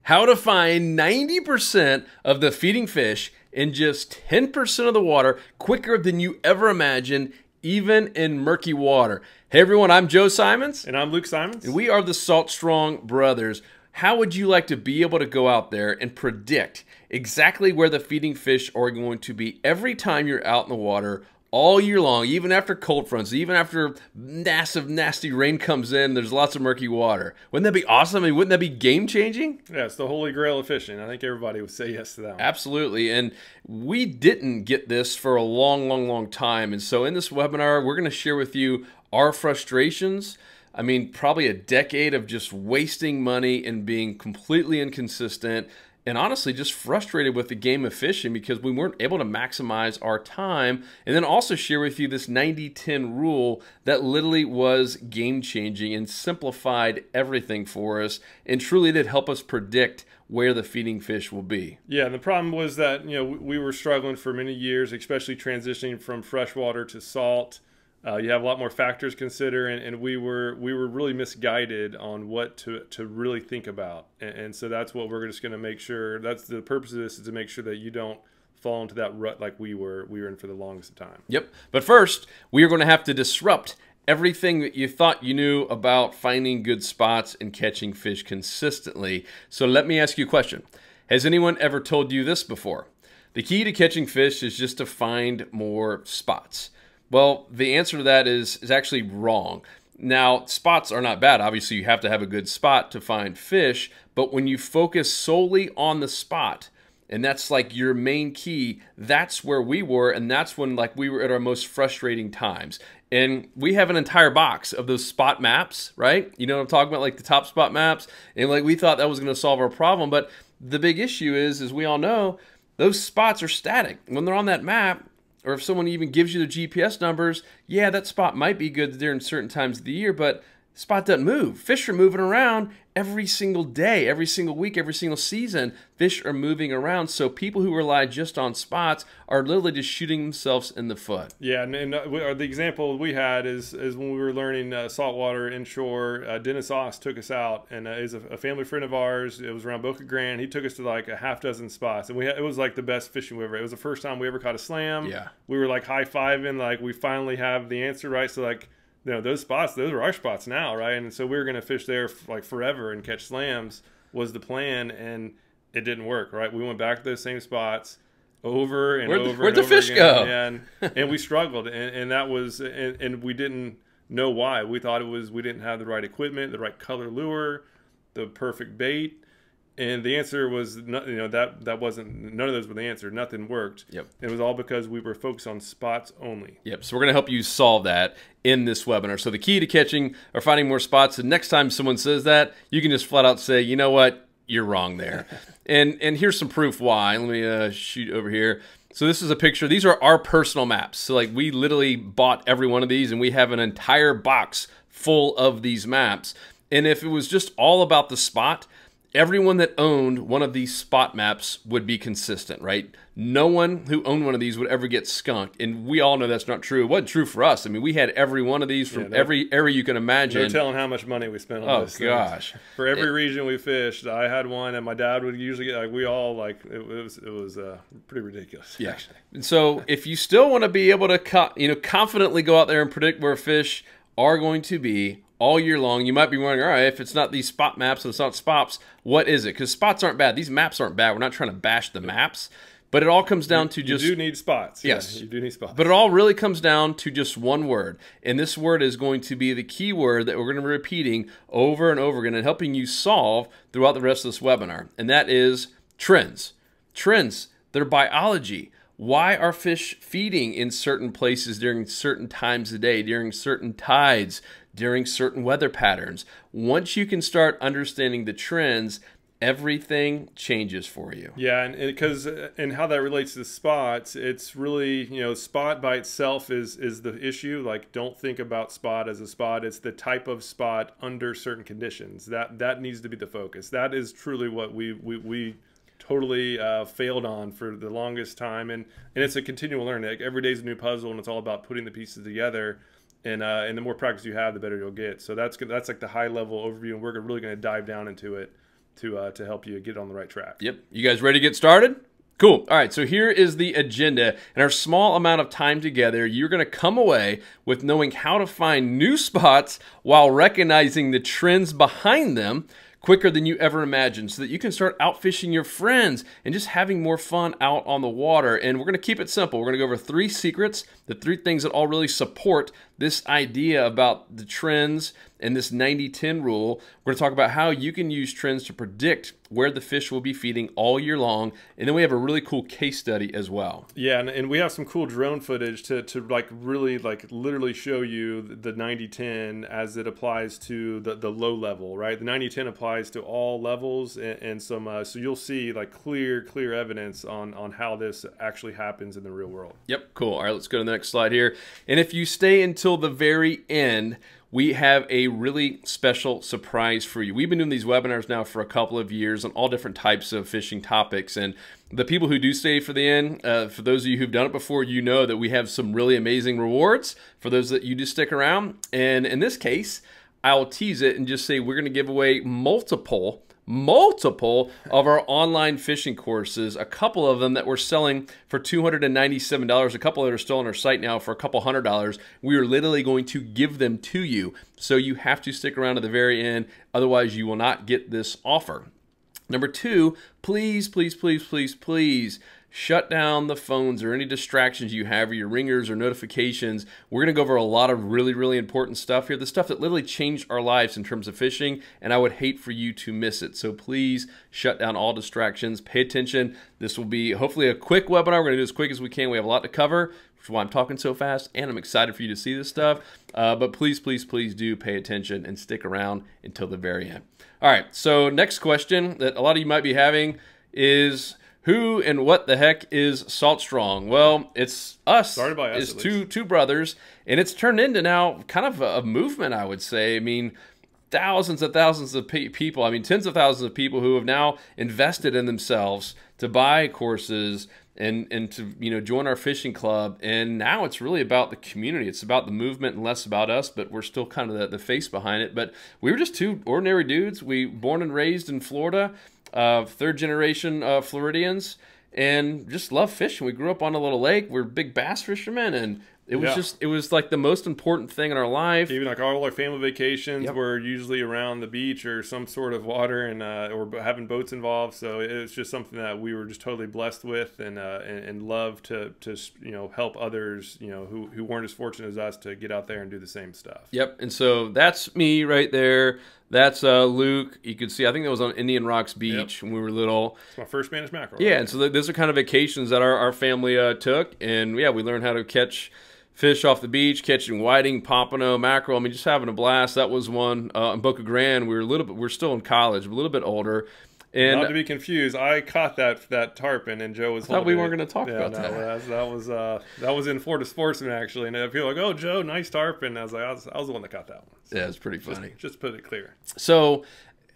How to find 90% of the feeding fish in just 10% of the water quicker than you ever imagined, even in murky water. Hey everyone, I'm Joe Simons. And I'm Luke Simons. And we are the Salt Strong Brothers. How would you like to be able to go out there and predict exactly where the feeding fish are going to be every time you're out in the water all year long, even after cold fronts, even after massive, nasty rain comes in, there's lots of murky water? Wouldn't that be awesome? I mean, wouldn't that be game-changing? Yeah, it's the holy grail of fishing. I think everybody would say yes to that one. Absolutely. And we didn't get this for a long time. And so in this webinar, we're going to share with you our frustrations. I mean, probably a decade of just wasting money and being completely inconsistent, and honestly just frustrated with the game of fishing because we weren't able to maximize our time. And then also share with you this 90-10 rule that literally was game-changing and simplified everything for us and truly did help us predict where the feeding fish will be. Yeah, and the problem was that, we were struggling for many years, especially transitioning from freshwater to salt. You have a lot more factors to consider, and we were really misguided on what to really think about. And so that's what we're just going to make sure. That's the purpose of this, is to make sure that you don't fall into that rut like we were in for the longest time. Yep. But first, we are going to have to disrupt everything that you thought you knew about finding good spots and catching fish consistently. So let me ask you a question. Has anyone ever told you this before? The key to catching fish is just to find more spots. Well, the answer to that is actually wrong. Now, spots are not bad. Obviously, you have to have a good spot to find fish, but when you focus solely on the spot, and that's like your main key, that's where we were, and that's when we were at our most frustrating times. And we have an entire box of those spot maps, right? You know what I'm talking about, like the top spot maps, and we thought that was going to solve our problem, but the big issue is, as we all know, those spots are static. When they're on that map, or if someone even gives you the GPS numbers, yeah, that spot might be good during certain times of the year, but the spot doesn't move. Fish are moving around every single day, every single week, every single season. Fish are moving around, so people who rely just on spots are literally just shooting themselves in the foot. Yeah, and the example we had is when we were learning saltwater inshore. Dennis Oss took us out, and he's a family friend of ours. It was around Boca Grande. He took us to a half dozen spots, and it was the best fishing we ever. It was the first time we ever caught a slam. Yeah, we were high-fiving, we finally have the answer right. So those spots, those are our spots now, right? And so we were going to fish there forever and catch slams was the plan, and it didn't work, right? We went back to those same spots over and over. Where'd the fish go? And we struggled, and that was, and we didn't know why. We thought it was we didn't have the right equipment, the right color lure, the perfect bait. And the answer was, that wasn't, none of those were the answer. Nothing worked. Yep. It was all because we were focused on spots only. Yep. So we're going to help you solve that in this webinar. So the key to catching or finding more spots, the next time someone says that, you can just flat out say, you know what, you're wrong there. and here's some proof why. Let me shoot over here. So this is a picture. These are our personal maps. So we literally bought every one of these, and we have an entire box full of these maps. And if it was just all about the spot, everyone that owned one of these spot maps would be consistent, right? No one who owned one of these would ever get skunked. And we all know that's not true. It wasn't true for us. I mean, we had every one of these from every area you can imagine. No telling how much money we spent on this. Oh, gosh. For every region we fished, I had one, and my dad would usually get, we all, it was pretty ridiculous. Yeah. Actually. And so if you still want to be able to confidently go out there and predict where fish are going to be all year long, you might be wondering, all right, if it's not these spot maps and it's not spots, what is it? Because spots aren't bad. These maps aren't bad. We're not trying to bash the maps, but it all comes down to just... You do need spots. Yes. Yeah, you do need spots. But it all really comes down to just one word, and this word is going to be the key word that we're going to be repeating over and over again and helping you solve throughout the rest of this webinar, and that is trends. Trends, they're biology. Why are fish feeding in certain places during certain times of day, during certain tides, during certain weather patterns? Once you can start understanding the trends, everything changes for you. Yeah, and how that relates to spots, it's really, spot by itself is the issue. Don't think about spot as a spot. It's the type of spot under certain conditions. That needs to be the focus. That is truly what we totally failed on for the longest time, and it's a continual learning. Every day's a new puzzle, and it's all about putting the pieces together. And the more practice you have, the better you'll get. So that's the high level overview, and we're really going to dive down into it to help you get on the right track. Yep. You guys ready to get started? Cool. All right, so here is the agenda. In our small amount of time together, you're going to come away with knowing how to find new spots while recognizing the trends behind them quicker than you ever imagined, so that you can start out fishing your friends and just having more fun out on the water. And we're going to keep it simple. We're going to go over 3 secrets, the 3 things that all really support this idea about the trends and this 90-10 rule. We're going to talk about how you can use trends to predict where the fish will be feeding all year long. And then we have a really cool case study as well. Yeah, and we have some cool drone footage to like really like literally show you the 90-10 as it applies to the low level, right? The 90-10 applies to all levels, and some so you'll see like clear evidence on how this actually happens in the real world. Yep, cool. All right, let's go to the next slide here. And if you stay until the very end, we have a really special surprise for you. We've been doing these webinars now for a couple of years on all different types of fishing topics. And the people who do stay for the end, for those of you who've done it before, you know that we have some really amazing rewards for those that you just stick around. And in this case, I'll tease it and just say we're going to give away multiple of our online fishing courses, a couple of them that we're selling for $297, a couple that are still on our site now for a couple $100. We are literally going to give them to you. So you have to stick around to the very end, otherwise you will not get this offer. Number 2, please shut down the phones or any distractions you have, or your ringers or notifications. We're going to go over a lot of really important stuff here, the stuff that literally changed our lives in terms of fishing, and I would hate for you to miss it. So please shut down all distractions. Pay attention. This will be hopefully a quick webinar. We're going to do as quick as we can. We have a lot to cover, which is why I'm talking so fast, and I'm excited for you to see this stuff. But please do pay attention and stick around until the very end. All right, so next question that a lot of you might be having is, who and what the heck is Salt Strong? Well, it's us. Started by us. It's two brothers, and it's turned into now kind of a movement, I would say. I mean, thousands of people, I mean, tens of thousands of people who have now invested in themselves to buy courses and to join our fishing club. And now it's really about the community. It's about the movement and less about us, but we're still kind of the face behind it. But we were just 2 ordinary dudes. We born and raised in Florida. 3rd generation Floridians, and just love fishing. We grew up on a little lake. We're big bass fishermen, and it was it was like the most important thing in our life. Even like all our family vacations were usually around the beach or some sort of water, and or having boats involved. So it was just something that we were just totally blessed with, and love to help others who weren't as fortunate as us to get out there and do the same stuff. Yep. And so that's me right there. That's Luke. You can see, I think that was on Indian Rocks Beach when we were little. It's my first Spanish mackerel. Yeah, and so those are kind of vacations that our family took. And yeah, we learned how to catch fish off the beach, catching whiting, pompano, mackerel. I mean, just having a blast. That was one in Boca Grande. We're still in college, a little bit older. And not to be confused, I caught that tarpon, and Joe was. I thought we weren't going to talk about that. That was in Florida Sportsman actually, and people were like, "Oh, Joe, nice tarpon." I was like, I was the one that caught that one. So yeah, it's pretty funny. Just put it clear. So,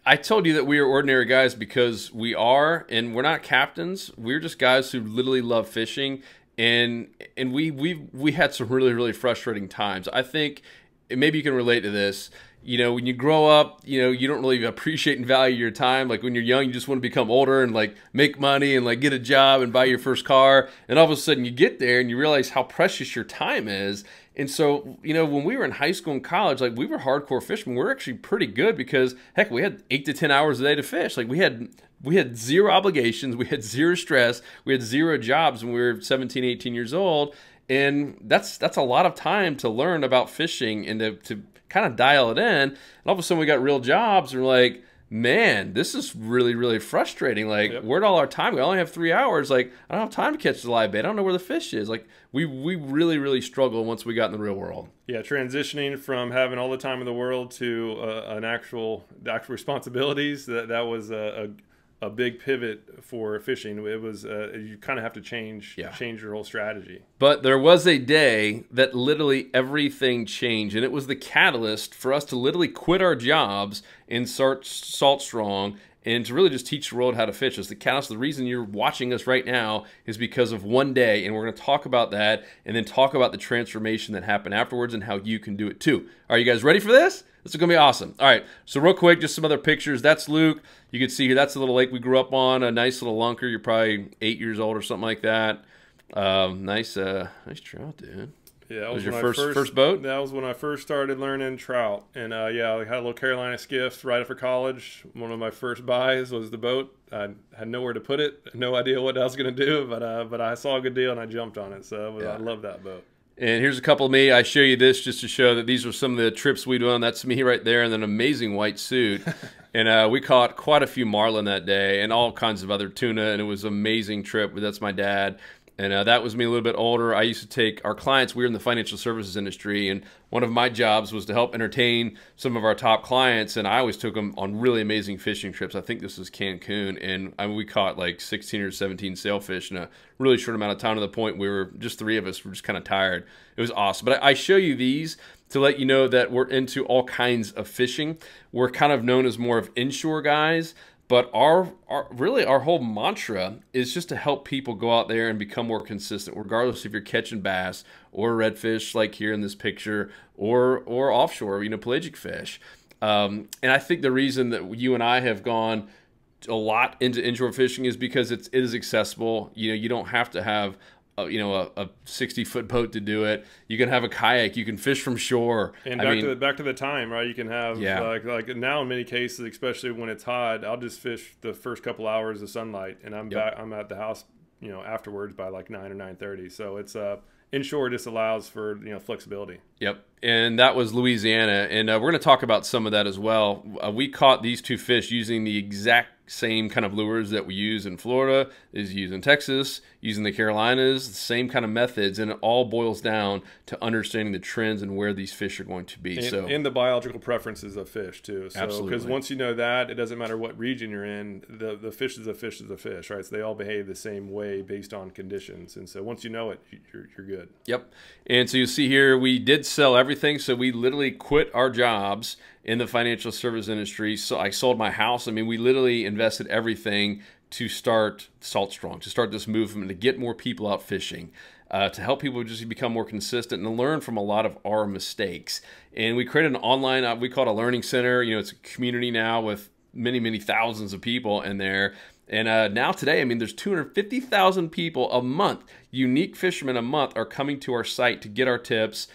I told you that we are ordinary guys because we are, and we're not captains. We're just guys who literally love fishing, and we had some really frustrating times. I think maybe you can relate to this. When you grow up, you don't really appreciate and value your time. Like when you're young, you just want to become older and like make money and like get a job and buy your first car. And all of a sudden you get there and you realize how precious your time is. And so, when we were in high school and college, like we were hardcore fishermen. We were actually pretty good because heck, we had 8 to 10 hours a day to fish. Like we had zero obligations. We had zero stress. We had zero jobs when we were 17, 18 years old. And that's a lot of time to learn about fishing and to kind of dial it in. And all of a sudden we got real jobs and we're like, man, this is really frustrating. Like, where'd all our time go? I only have 3 hours. Like, I don't have time to catch the live bait. I don't know where the fish is. Like, we really struggled once we got in the real world. Yeah, transitioning from having all the time in the world to the actual responsibilities, that was a big pivot for fishing. It was you kind of have to change your whole strategy. But there was a day that literally everything changed, and it was the catalyst for us to literally quit our jobs and start Salt Strong and to really just teach the world how to fish. It's the catalyst. The reason you're watching us right now is because of one day, and we're going to talk about that and then talk about the transformation that happened afterwards and how you can do it too. Are you guys ready for this? This is going to be awesome. All right, so real quick, just some other pictures. That's Luke. You can see here, that's the little lake we grew up on, a nice little lunker. You're probably 8 years old or something like that. Nice trout, dude. Yeah, that was your first boat? That was when I first started learning trout. And yeah, I had a little Carolina skiff right after college. One of my first buys was the boat. I had nowhere to put it, no idea what I was going to do, but I saw a good deal and I jumped on it. So I love that boat. And here's a couple of me. I show you this just to show that these were some of the trips we'd done. That's me right there in an amazing white suit. And we caught quite a few marlin that day and all kinds of other tuna, and it was an amazing trip. That's my dad. And that was me a little bit older. I used to take our clients. We were in the financial services industry, and one of my jobs was to help entertain some of our top clients, and I always took them on really amazing fishing trips. I think this was Cancun, and we caught like 16 or 17 sailfish in a really short amount of time, to the point we were just 3 of us were just kind of tired. It was awesome. But I show you these to let you know that we're into all kinds of fishing. We're kind of known as more of inshore guys. But our whole mantra is just to help people go out there and become more consistent, regardless if you're catching bass or redfish, like here in this picture, or offshore, pelagic fish. And I think the reason that you and I have gone a lot into inshore fishing is because it is accessible. You don't have to have a 60-foot boat to do it. You can have a kayak. You can fish from shore. And back to the time, right? You can have like now in many cases, especially when it's hot, I'll just fish the first couple hours of sunlight, and I'm back. I'm at the house, afterwards by like 9 or 9:30. So it's inshore just allows for flexibility. Yep. And that was Louisiana, and we're going to talk about some of that as well. We caught these 2 fish using the exact same kind of lures that we use in Florida, is used in Texas, using the Carolinas, the same kind of methods, and it all boils down to understanding the trends and where these fish are going to be. And the biological preferences of fish too. So, absolutely. Because once you know that, it doesn't matter what region you're in, the fish is a fish is a fish, right? So they all behave the same way based on conditions. And so once you know it, you're good. Yep. And so you see here, we did sell everything. So we literally quit our jobs in the financial service industry. So I sold my house. I mean, we literally invested everything to start Salt Strong, to start this movement, to get more people out fishing, to help people just become more consistent and learn from a lot of our mistakes. And we created an online, we call it a learning center. It's a community now with many, many thousands of people in there. And now today, I mean, there's 250,000 people a month, unique fishermen a month, are coming to our site to get our tips.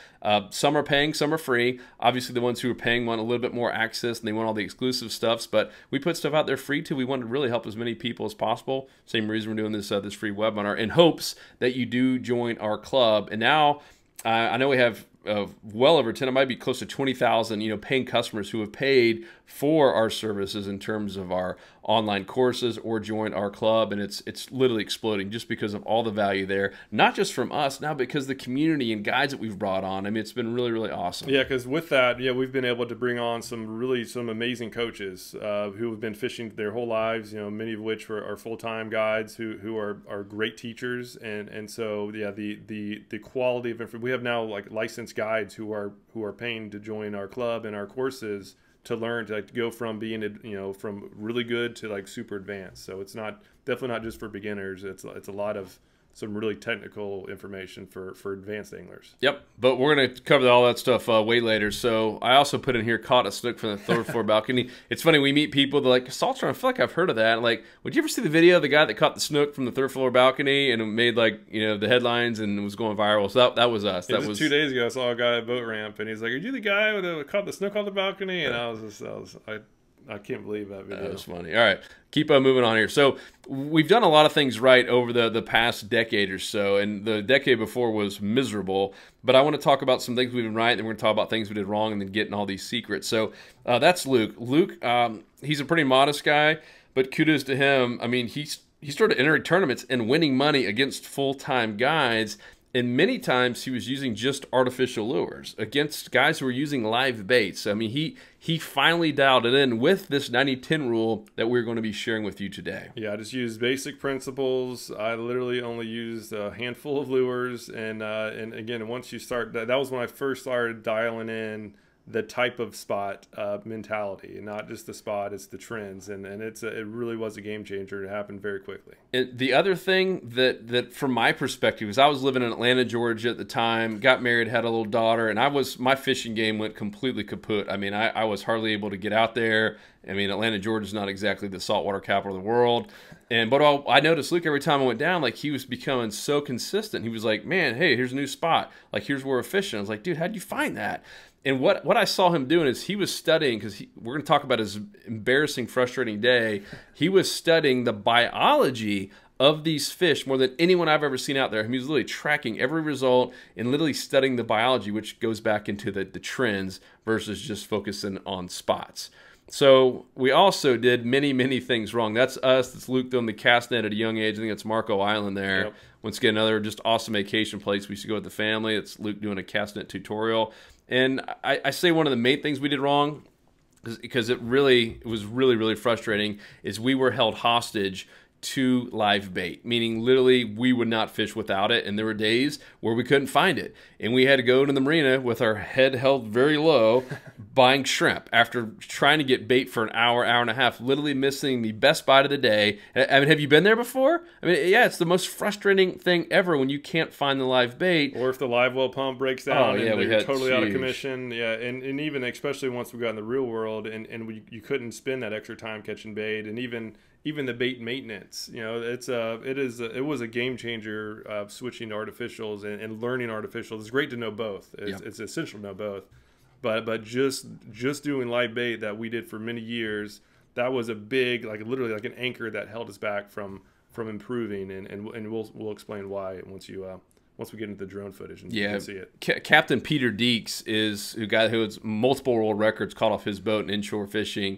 Some are paying, some are free. Obviously, the ones who are paying want a little bit more access, and they want all the exclusive stuffs. But we put stuff out there free, too. We want to really help as many people as possible. Same reason we're doing this free webinar, in hopes that you do join our club. And now, I know we have well over 10, it might be close to 20,000, paying customers who have paid for our services in terms of our online courses or joined our club, and it's literally exploding just because of all the value there, not just from us now, because the community and guides that we've brought on. I mean, it's been really, really awesome. Yeah, because with that, we've been able to bring on some amazing coaches who have been fishing their whole lives, many of which are full-time guides who are great teachers, and so the quality of information. We have now like licensed guides who are paying to join our club and our courses to learn to go from being from really good to like super advanced. So it's definitely not just for beginners. It's a lot of some really technical information for advanced anglers. Yep, but we're going to cover all that stuff way later. So I also put in here, caught a snook from the third floor balcony. It's funny, we meet people, they're like, Salt Strong, I feel like I've heard of that. Like, would you ever see the video of the guy that caught the snook from the third floor balcony and it made like, the headlines and was going viral? So that was us. That was 2 days ago. I saw a guy at a boat ramp and he's like, are you the guy who caught the snook on the balcony? And I can't believe that video. That was funny. All right, keep moving on here. So we've done a lot of things right over the past decade or so, and the decade before was miserable. But I want to talk about some things we've done right, and then we're going to talk about things we did wrong, and then getting all these secrets. So that's Luke. Luke, he's a pretty modest guy, but kudos to him. I mean, he started entering tournaments and winning money against full-time guides. And many times he was using just artificial lures against guys who were using live baits. I mean, he finally dialed it in with this 90-10 rule that we're going to be sharing with you today. Yeah, I just used basic principles. I literally only used a handful of lures. And again, once you start, that was when I first started dialing in the type of spot mentality, and not just the spot, it's the trends. And it really was a game changer. It happened very quickly. And the other thing that from my perspective is I was living in Atlanta, Georgia at the time, got married, had a little daughter, and my fishing game went completely kaput. I mean, I was hardly able to get out there. I mean, Atlanta, Georgia is not exactly the saltwater capital of the world. But I noticed Luke, every time I went down, like, he was becoming so consistent. He was like, man, hey, here's a new spot. Like, here's where we're fishing. I was like, dude, how'd you find that? And what I saw him doing is he was studying, because we're going to talk about his embarrassing, frustrating day. He was studying the biology of these fish more than anyone I've ever seen out there. He was literally tracking every result and literally studying the biology, which goes back into the trends versus just focusing on spots. So we also did many, many things wrong. That's us. That's Luke doing the cast net at a young age. I think it's Marco Island there. Yep. Once again, another just awesome vacation place. We used to go with the family. It's Luke doing a cast net tutorial. And I say one of the main things we did wrong, because it was really, really frustrating, is we were held hostage to live bait, meaning literally we would not fish without it, and there were days where we couldn't find it, and we had to go to the marina with our head held very low buying shrimp after trying to get bait for an hour and a half, literally missing the best bite of the day. I mean, have you been there before? I mean, yeah, it's the most frustrating thing ever when you can't find the live bait, or if the live well pump breaks down and they're totally out of commission. Yeah, and even especially once we got in the real world and you couldn't spend that extra time catching bait, and even the bait maintenance, it was a game changer, switching to artificials and learning artificials. It's great to know both. It's essential to know both. But just doing live bait that we did for many years, that was a big, literally like an anchor that held us back from improving, and we'll explain why once we get into the drone footage and you can see it. Captain Peter Deeks is a guy who has multiple world records caught off his boat in inshore fishing,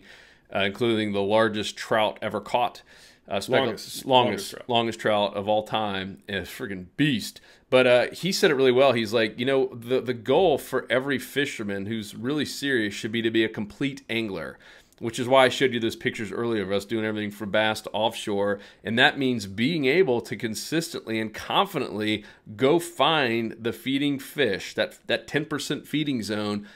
including the largest trout ever caught. Longest trout of all time. A friggin' beast. But he said it really well. He's like, the goal for every fisherman who's really serious should be to be a complete angler, which is why I showed you those pictures earlier of us doing everything from bass to offshore. And that means being able to consistently and confidently go find the feeding fish, that 10% feeding zone,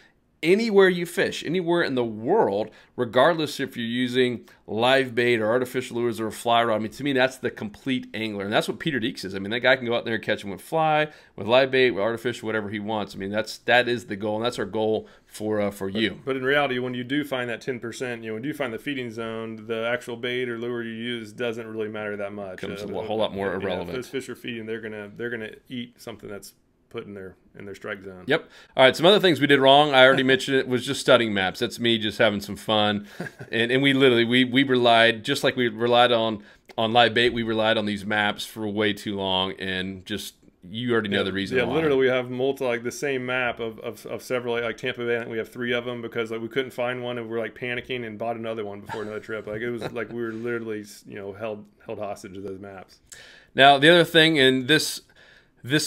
anywhere you fish, anywhere in the world, regardless if you're using live bait or artificial lures or a fly rod. I mean, to me, that's the complete angler. And that's what Peter Deeks is. I mean, that guy can go out there and catch them with fly, with live bait, with artificial, whatever he wants. I mean, that is the goal, and that's our goal for you. But in reality, when you do find that 10%, when you find the feeding zone, the actual bait or lure you use doesn't really matter that much. It becomes a whole lot more irrelevant. If those fish are feeding, they're gonna eat something that's put in their strike zone. Yep. All right, some other things we did wrong, I already mentioned it, was just studying maps. That's me just having some fun. and we literally, we relied, just like we relied on live bait, we relied on these maps for way too long, and just, you already know the reason why. Literally we have the same map of several, like Tampa Bay, we have 3 of them because we couldn't find one, and we're panicking and bought another one before another trip. It was like we were literally held hostage to those maps. Now the other thing, and this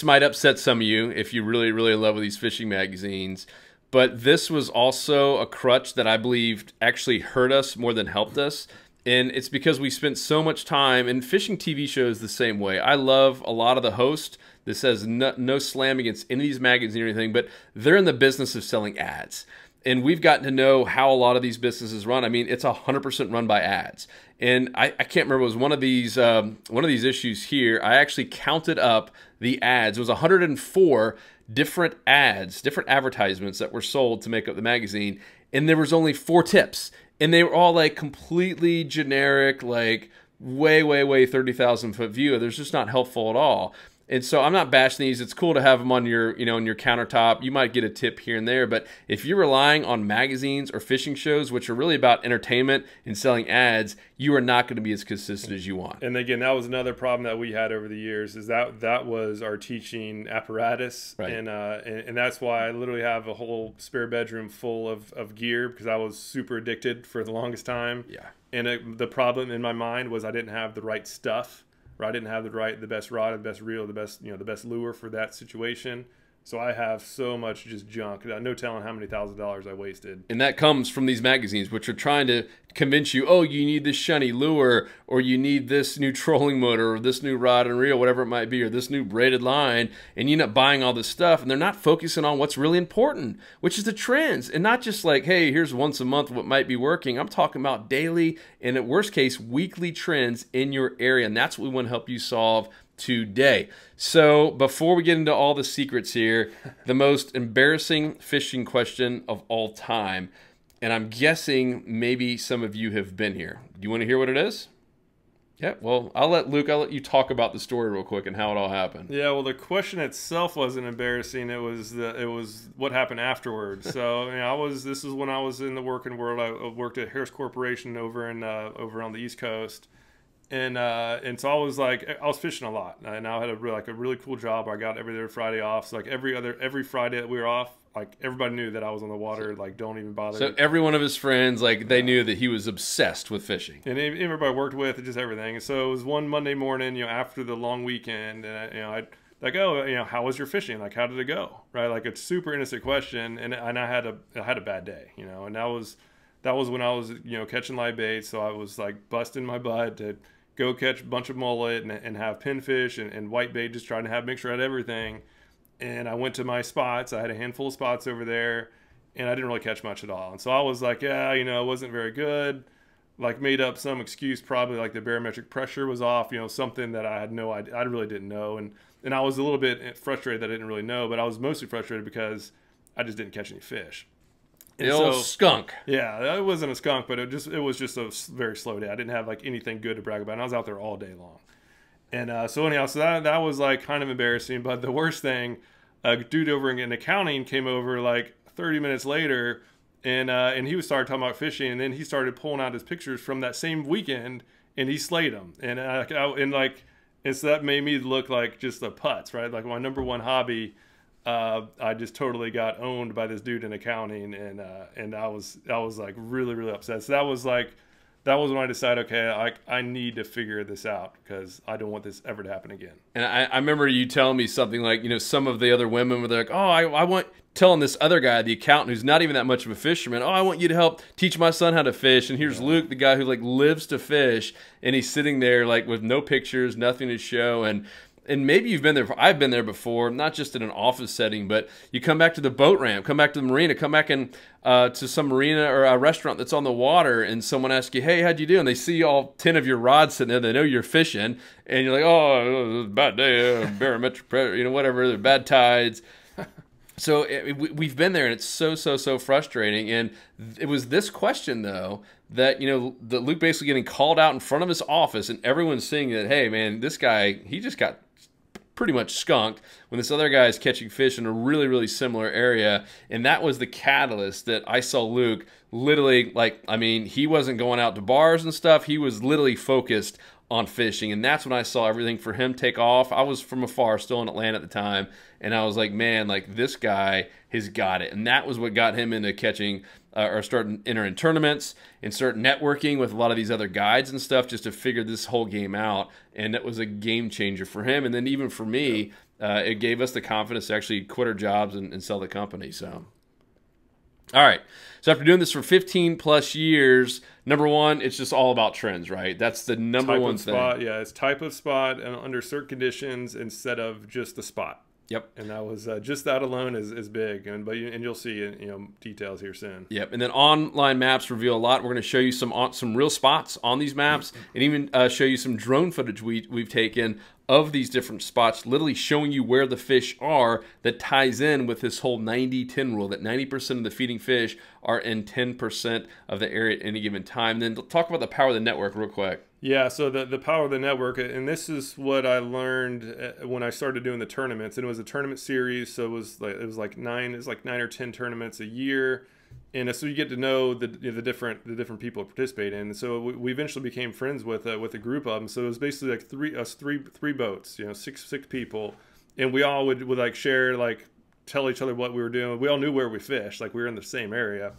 might upset some of you if you really, really love these fishing magazines, but this was also a crutch that I believed actually hurt us more than helped us. And it's because we spent so much time, and fishing TV shows the same way. I love a lot of the hosts. This has no slam against any of these magazines or anything, but they're in the business of selling ads. And we've gotten to know how a lot of these businesses run. I mean, it's 100% run by ads. And I can't remember, it was one of these issues here. I actually counted up the ads. It was 104 different ads, different advertisements that were sold to make up the magazine. And there was only 4 tips. And they were all completely generic, way 30,000 foot view. There's just not helpful at all. And so I'm not bashing these. It's cool to have them on your, on your countertop. You might get a tip here and there, but if you're relying on magazines or fishing shows, which are really about entertainment and selling ads, you are not going to be as consistent as you want. And again, that was another problem that we had over the years, is that was our teaching apparatus. Right. And that's why I literally have a whole spare bedroom full of gear, because I was super addicted for the longest time. Yeah. And the problem in my mind was I didn't have the right stuff. I didn't have the best rod, the best reel, the best lure for that situation. So I have so much just junk. No telling how many $1,000s I wasted. And that comes from these magazines, which are trying to convince you, oh, you need this shiny lure, or you need this new trolling motor, or this new rod and reel, whatever it might be, or this new braided line, and you end up buying all this stuff, and they're not focusing on what's really important, which is the trends, and not just like, hey, here's once a month what might be working. I'm talking about daily, and at worst case, weekly trends in your area, and that's what we want to help you solve today. So before we get into all the secrets here, the most embarrassing fishing question of all time, and I'm guessing maybe some of you have been here. Do you want to hear what it is? Yeah, well, I'll let you talk about the story real quick and how it all happened. Yeah, well, the question itself wasn't embarrassing. It was what happened afterwards. So, this is when I was in the working world. I worked at Harris Corporation over on the East Coast. And so I was fishing a lot, and I had a really cool job. I got every other Friday off. So like every Friday that we were off, like everybody knew that I was on the water. Like, don't even bother. So every one of his friends, like, they knew that he was obsessed with fishing, and everybody I worked with, just everything. And so it was one Monday morning, after the long weekend, and I'd like, oh, how was your fishing? Like, how did it go? Right, like a super innocent question, and I had a bad day, and that was when I was catching live bait. So I was like busting my butt to go catch a bunch of mullet and have pinfish and whitebait, just trying to make sure I had everything. And I went to my spots. I had a handful of spots over there, and I didn't really catch much at all. And so I was like, yeah, it wasn't very good. Like, made up some excuse, probably like the barometric pressure was off, something that I had no idea. I really didn't know. And I was a little bit frustrated that I didn't really know, but I was mostly frustrated because I just didn't catch any fish. The old skunk. Yeah, it wasn't a skunk, but it was just a very slow day. I didn't have like anything good to brag about, and I was out there all day long. And so that was like kind of embarrassing. But the worst thing, a dude over in accounting came over like 30 minutes later, and he was started talking about fishing, and then he started pulling out his pictures from that same weekend, and he slayed them. And so that made me look like just a putz, right? Like my number one hobby. I just totally got owned by this dude in accounting, and I was like really, really upset. So that was when I decided, okay, I need to figure this out because I don't want this ever to happen again. And I remember you telling me something like, some of the other women were like, oh, I want, telling this other guy, the accountant, who's not even that much of a fisherman, oh, I want you to help teach my son how to fish. And here's Luke, the guy who like lives to fish, and he's sitting there like with no pictures, nothing to show. And maybe you've been there. I've been there before, not just in an office setting, but you come back to the boat ramp, come back to the marina, come back in to some marina or a restaurant that's on the water, and someone asks you, hey, how'd you do? And they see all 10 of your rods sitting there. They know you're fishing, and you're like, oh, it was a bad day, barometric pressure, whatever, bad tides. So we've been there, and it's so frustrating. And it was this question, though, that, that Luke basically getting called out in front of his office, and everyone's seeing that, hey, man, this guy, he just got pretty much skunked when this other guy is catching fish in a really, really similar area. And that was the catalyst that I saw Luke literally, he wasn't going out to bars and stuff. He was literally focused on fishing. And that's when I saw everything for him take off. I was from afar, still in Atlanta at the time. And I was like, man, like this guy has got it. And that was what got him into catching or starting entering tournaments and start networking with a lot of these other guides and stuff just to figure this whole game out. And that was a game changer for him. And then even for me, it gave us the confidence to actually quit our jobs and sell the company. So, all right. So after doing this for 15 plus years, number one, it's just all about trends, right? That's the number one thing. Spot, yeah, it's type of spot and under certain conditions instead of just the spot. Yep. And that was just that alone is big, and you'll see details here soon. Yep. And then online maps reveal a lot. We're going to show you some real spots on these maps, and even show you some drone footage we've taken of these different spots, literally showing you where the fish are. That ties in with this whole 90-10 rule, that 90% of the feeding fish are in 10% of the area at any given time. And then talk about the power of the network real quick. Yeah, so the power of the network, and this is what I learned when I started doing the tournaments. And it was a tournament series, so it was like 9 or 10 tournaments a year, and so you get to know the different people participate in. And so we eventually became friends with a group of them. So it was basically like three boats, six people, and we all would like share, like tell each other what we were doing. We all knew where we fished, like we were in the same area.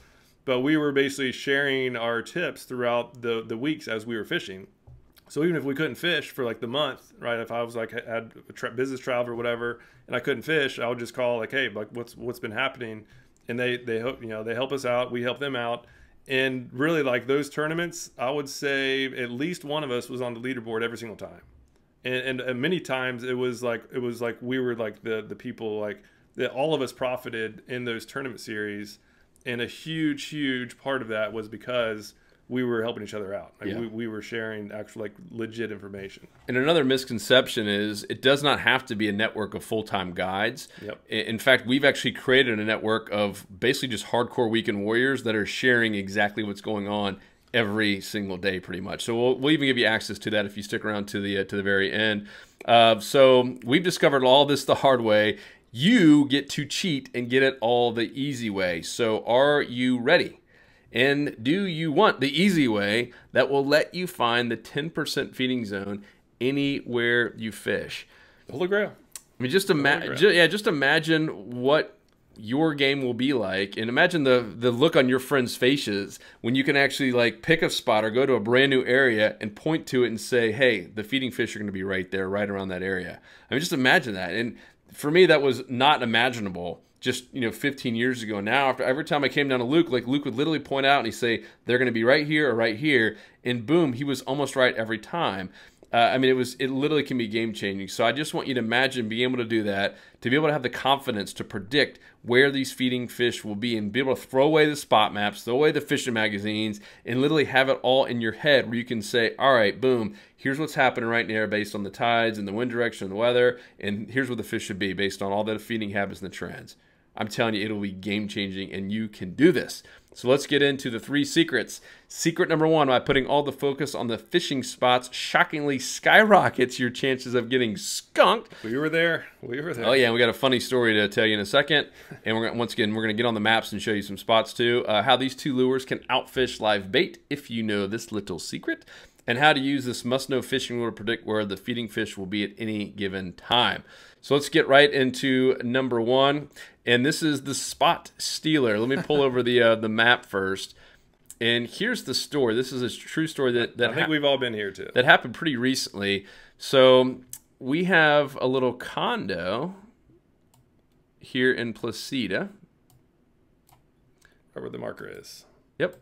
But we were basically sharing our tips throughout the weeks as we were fishing. So even if we couldn't fish for like the month, right? If I was like had a business travel or whatever, and I couldn't fish, I would just call like, hey, like what's been happening, and they help, you know, they help us out, we help them out, and really like those tournaments, I would say at least one of us was on the leaderboard every single time, and many times it was like we were like the people like that, all of us profited in those tournament series, and a huge part of that was because we were helping each other out. Like Yeah. we were sharing actual like legit information. And another misconception is it does not have to be a network of full-time guides. Yep. In fact, we've actually created a network of basically just hardcore weekend warriors that are sharing exactly what's going on every single day pretty much. So we'll even give you access to that if you stick around to the very end. So we've discovered all this the hard way. You get to cheat and get it all the easy way. So are you ready? And do you want the easy way that will let you find the 10% feeding zone anywhere you fish? Holy Grail. I mean, just imagine what your game will be like, and imagine the look on your friends' faces when you can actually like pick a spot or go to a brand new area and point to it and say, hey, the feeding fish are going to be right there, right around that area. I mean, just imagine that. And for me, that was not imaginable just 15 years ago. Now, after every time I came down to Luke, like Luke would literally point out and he'd say, they're going to be right here or right here. And boom, he was almost right every time. I mean, it literally can be game changing. So I just want you to imagine being able to do that, to be able to have the confidence to predict where these feeding fish will be and be able to throw away the spot maps, throw away the fishing magazines, and literally have it all in your head where you can say, all right, boom, here's what's happening right now based on the tides and the wind direction and the weather, and here's where the fish should be based on all the feeding habits and the trends. I'm telling you, it'll be game changing, and you can do this. So let's get into the 3 secrets. Secret number 1, by putting all the focus on the fishing spots, shockingly skyrockets your chances of getting skunked. We were there. Oh yeah, we got a funny story to tell you in a second. And once again, we're going to get on the maps and show you some spots too. How these 2 lures can outfish live bait if you know this little secret. And how to use this must-know fishing lure to predict where the feeding fish will be at any given time. So let's get right into number 1. And this is the Spot Stealer. Let me pull over the map first. And here's the story. This is a true story that I think we've all been here too. That happened pretty recently. So we have a little condo here in Placida. Right where the marker is. Yep.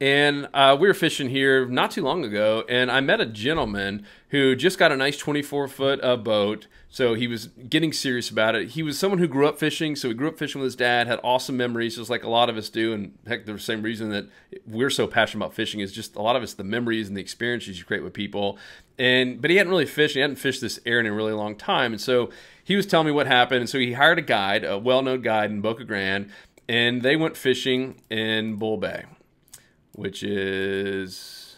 And we were fishing here not too long ago, and I met a gentleman who just got a nice 24-foot boat, so he was getting serious about it. He was someone who grew up fishing, so he grew up fishing with his dad, had awesome memories, just like a lot of us do, and heck, the same reason that we're so passionate about fishing is just a lot of it's the memories and the experiences you create with people. But he hadn't really fished, he hadn't fished this area in a really long time, and so he was telling me what happened, and so he hired a guide, a well-known guide in Boca Grande, and they went fishing in Bull Bay, which is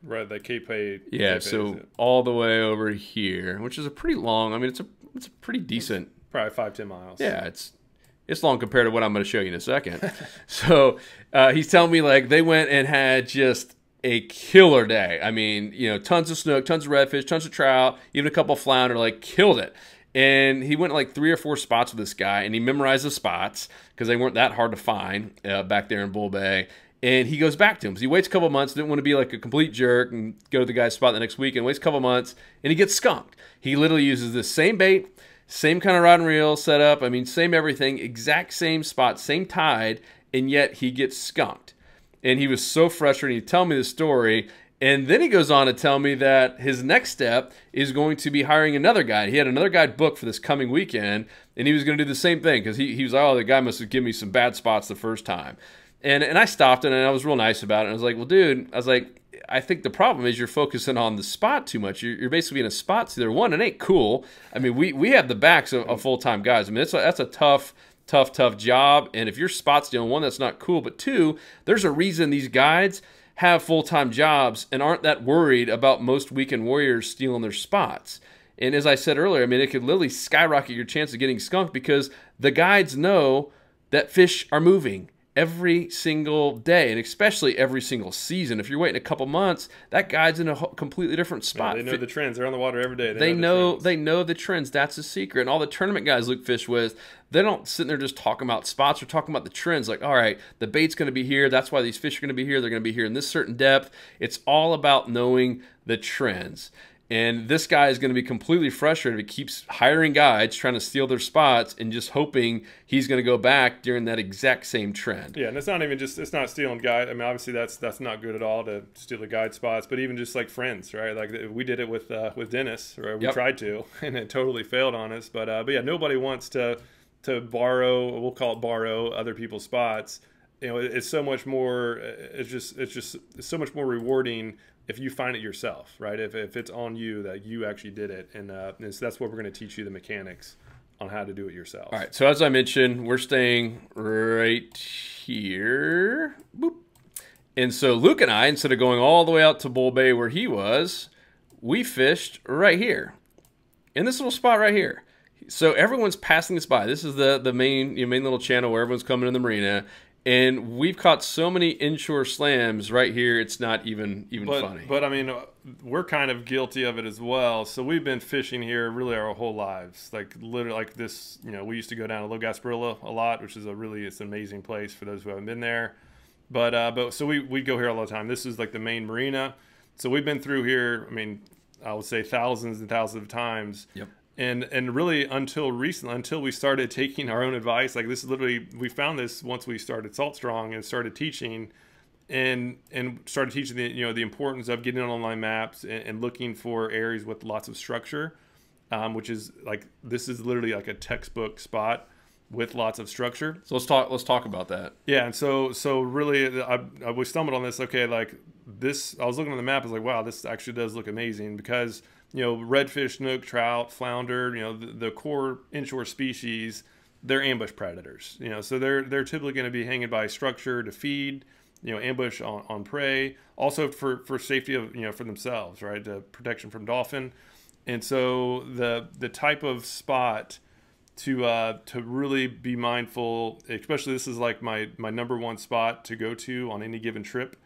right, that Cape Hay. Yeah, so all the way over here, which is a pretty long. I mean, it's a pretty decent. Probably 5-10 miles. Yeah, it's long compared to what I'm going to show you in a second. So he's telling me like they went and had just a killer day. I mean, tons of snook, tons of redfish, tons of trout, even a couple of flounder, like killed it. And he went like 3 or 4 spots with this guy, and he memorized the spots because they weren't that hard to find back there in Bull Bay. And he goes back to him. So he waits a couple of months, didn't want to be like a complete jerk and go to the guy's spot the next week, and waits a couple of months, and he gets skunked. He literally uses the same bait, same kind of rod and reel setup, I mean, same everything, exact same spot, same tide, and yet he gets skunked. And he was so frustrated. He'd tell me the story, and then he goes on to tell me that his next step is going to be hiring another guide. He had another guide booked for this coming weekend, and he was going to do the same thing because he was like, oh, the guy must have given me some bad spots the first time. And I stopped it, and I was real nice about it. And I was like, well, dude, I think the problem is you're focusing on the spot too much. You're basically in a spot stealer. One, it ain't cool. I mean, we have the backs of full-time guys. I mean, that's a tough job. And if you're spot stealing, one, that's not cool. But 2, there's a reason these guides have full-time jobs and aren't that worried about most weekend warriors stealing their spots. And as I said earlier, I mean, it could literally skyrocket your chance of getting skunked because the guides know that fish are moving every single day, and especially every single season. If you're waiting a couple months, that guide's in a completely different spot. Yeah, they know the trends. They're on the water every day. They know the trends. That's the secret. And all the tournament guys Luke fish with, they don't sit there just talking about spots. They're talking about the trends. Like, all right, the bait's going to be here. That's why these fish are going to be here. They're going to be here in this certain depth. It's all about knowing the trends. And this guy is going to be completely frustrated if he keeps hiring guides, trying to steal their spots, and just hoping he's going to go back during that exact same trend. Yeah, and it's not even just, it's not stealing guide. I mean, obviously that's not good at all to steal the guide spots, but even just like friends, right? Like we did it with Dennis, right? We tried to, and it totally failed on us. But yeah, nobody wants to borrow, we'll call it borrow, other people's spots. You know, it's so much more, it's so much more rewarding if you find it yourself, right? If it's on you that you actually did it. And so that's what we're going to teach you, the mechanics on how to do it yourself. All right. So as I mentioned, we're staying right here. Boop. And so Luke and I, instead of going all the way out to Bull Bay where he was, we fished right here in this little spot right here. So everyone's passing this by. This is the main little channel where everyone's coming in the marina. And we've caught so many inshore slams right here, it's not even funny. But I mean, we're kind of guilty of it as well. So we've been fishing here really our whole lives. Like literally, like this, you know, we used to go down to Little Gasparilla a lot, which is it's an amazing place for those who haven't been there. But so we go here all the time. This is like the main marina. So we've been through here, I mean, I would say thousands and thousands of times. Yep. And really until recently, until we started taking our own advice, like this is literally, we found this once we started Salt Strong and started teaching and started teaching the importance of getting on online maps and looking for areas with lots of structure, which is like, this is literally like a textbook spot with lots of structure. So let's talk about that. Yeah. And so really we stumbled on this. Okay. Like this, I was looking at the map. I was like, wow, this actually does look amazing because, you know, redfish, snook, trout, flounder, you know, the core inshore species, they're ambush predators, you know, so they're typically going to be hanging by structure to feed, you know, ambush on prey, also for safety of, you know, for themselves, right? The protection from dolphin. And so the type of spot to really be mindful, especially this is like my number one spot to go to on any given trip,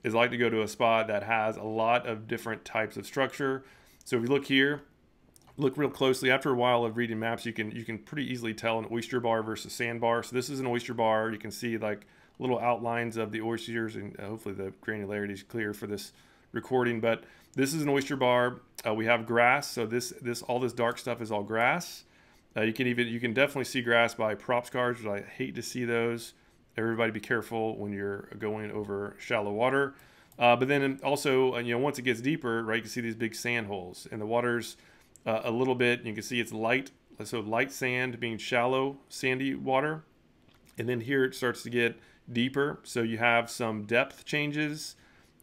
is I like to go to a spot that has a lot of different types of structure. So if you look here, look real closely. After a while of reading maps, you can pretty easily tell an oyster bar versus sandbar. So this is an oyster bar. You can see like little outlines of the oysters, and hopefully the granularity is clear for this recording. But this is an oyster bar. We have grass. So all this dark stuff is all grass. You can definitely see grass by prop scars, which I hate to see those. Everybody be careful when you're going over shallow water. But then also, you know, once it gets deeper, right, you can see these big sand holes, and the water's a little bit, you can see it's light, so light sand being shallow, sandy water. And then here it starts to get deeper, so you have some depth changes,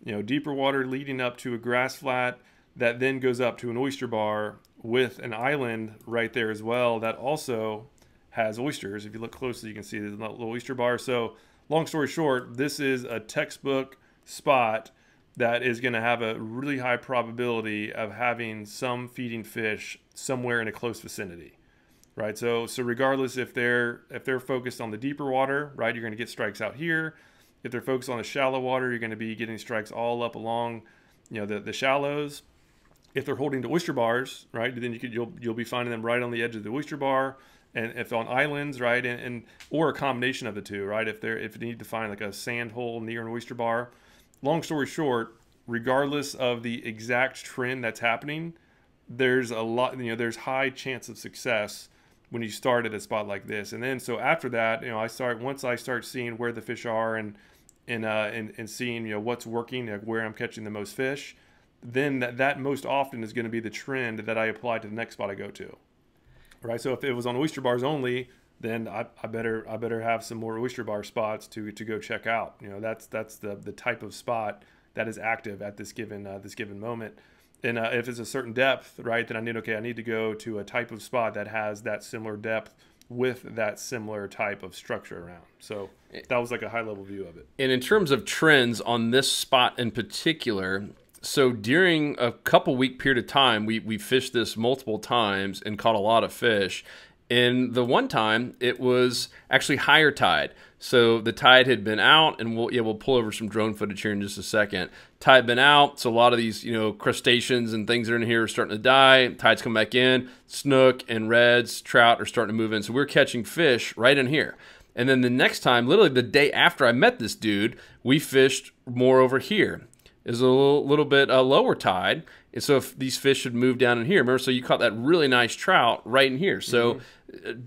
you know, deeper water leading up to a grass flat that then goes up to an oyster bar with an island right there as well that also has oysters. If you look closely, you can see there's a little oyster bar. So long story short, this is a textbook spot that is going to have a really high probability of having some feeding fish somewhere in a close vicinity, right? So regardless if they're focused on the deeper water, right, you're going to get strikes out here. If they're focused on the shallow water, you're going to be getting strikes all up along, you know, the shallows. If they're holding to oyster bars, right, then you'll be finding them right on the edge of the oyster bar. And if on islands, right, and or a combination of the two, right? If you need to find like a sand hole near an oyster bar. Long story short, regardless of the exact trend that's happening, there's a lot, you know, there's high chance of success when you start at a spot like this. And then so after that, you know, once I start seeing where the fish are and seeing, you know, what's working, like where I'm catching the most fish, then that most often is going to be the trend that I apply to the next spot I go to. Right. So if it was on oyster bars only, then I better have some more oyster bar spots to go check out. You know, that's the type of spot that is active at this given moment. And if it's a certain depth, right, then I need to go to a type of spot that has that similar depth with that similar type of structure around. So that was like a high level view of it. And in terms of trends on this spot in particular, so during a couple week period of time, we fished this multiple times and caught a lot of fish. And the one time it was actually higher tide. So the tide had been out, and we'll pull over some drone footage here in just a second. Tide had been out, so a lot of these crustaceans and things that are in here are starting to die. Tides come back in. Snook and reds, trout are starting to move in. So we're catching fish right in here. And then the next time, literally the day after I met this dude, we fished more over here. Is a little bit lower tide. And so if these fish should move down in here, remember, so you caught that really nice trout right in here. So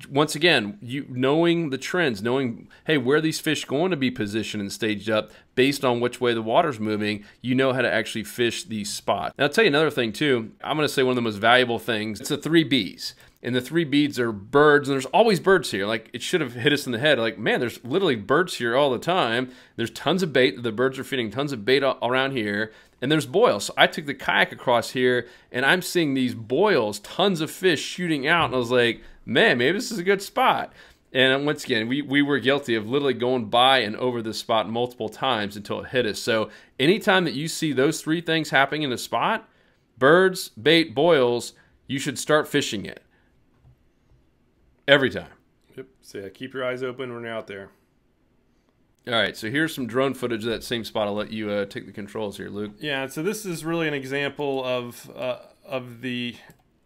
once again, you knowing the trends, knowing, hey, where are these fish going to be positioned and staged up based on which way the water's moving, you know how to actually fish these spots. Now, I'll tell you another thing too. I'm going to say one of the most valuable things. It's the 3 Bs. And the 3 Bs are birds, and there's always birds here. Like, it should have hit us in the head. Like, man, there's literally birds here all the time. There's tons of bait. The birds are feeding tons of bait around here. And there's boils. So I took the kayak across here, and I'm seeing these boils, tons of fish shooting out. And I was like, man, maybe this is a good spot. And once again, we were guilty of literally going by and over this spot multiple times until it hit us. So anytime that you see those 3 things happening in a spot, birds, bait, boils, you should start fishing it. Every time. Yep. So yeah, keep your eyes open when you're out there. All right, so here's some drone footage of that same spot. I'll let you take the controls here, Luke. Yeah, so this is really an example of the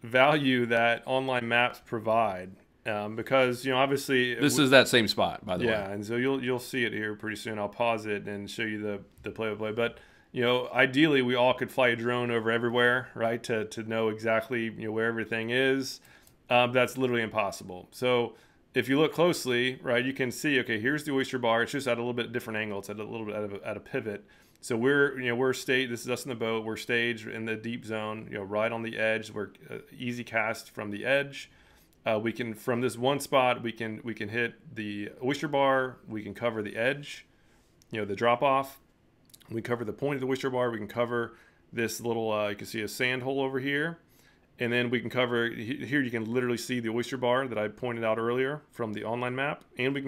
value that online maps provide, because obviously this is that same spot, by the way. Yeah, and so you'll see it here pretty soon. I'll pause it and show you the play-by-play. But ideally we all could fly a drone over everywhere, right? To know exactly where everything is. That's literally impossible. So if you look closely, right, you can see, okay, here's the oyster bar. It's just at a little bit different angle. It's at a little bit at a pivot. So we're staged. This is us in the boat. We're staged in the deep zone, right on the edge. We're easy cast from the edge. We can, from this one spot, we can hit the oyster bar. We can cover the edge, the drop off. We cover the point of the oyster bar. We can cover this little, you can see a sand hole over here. And then we can cover here. You can literally see the oyster bar that I pointed out earlier from the online map, and we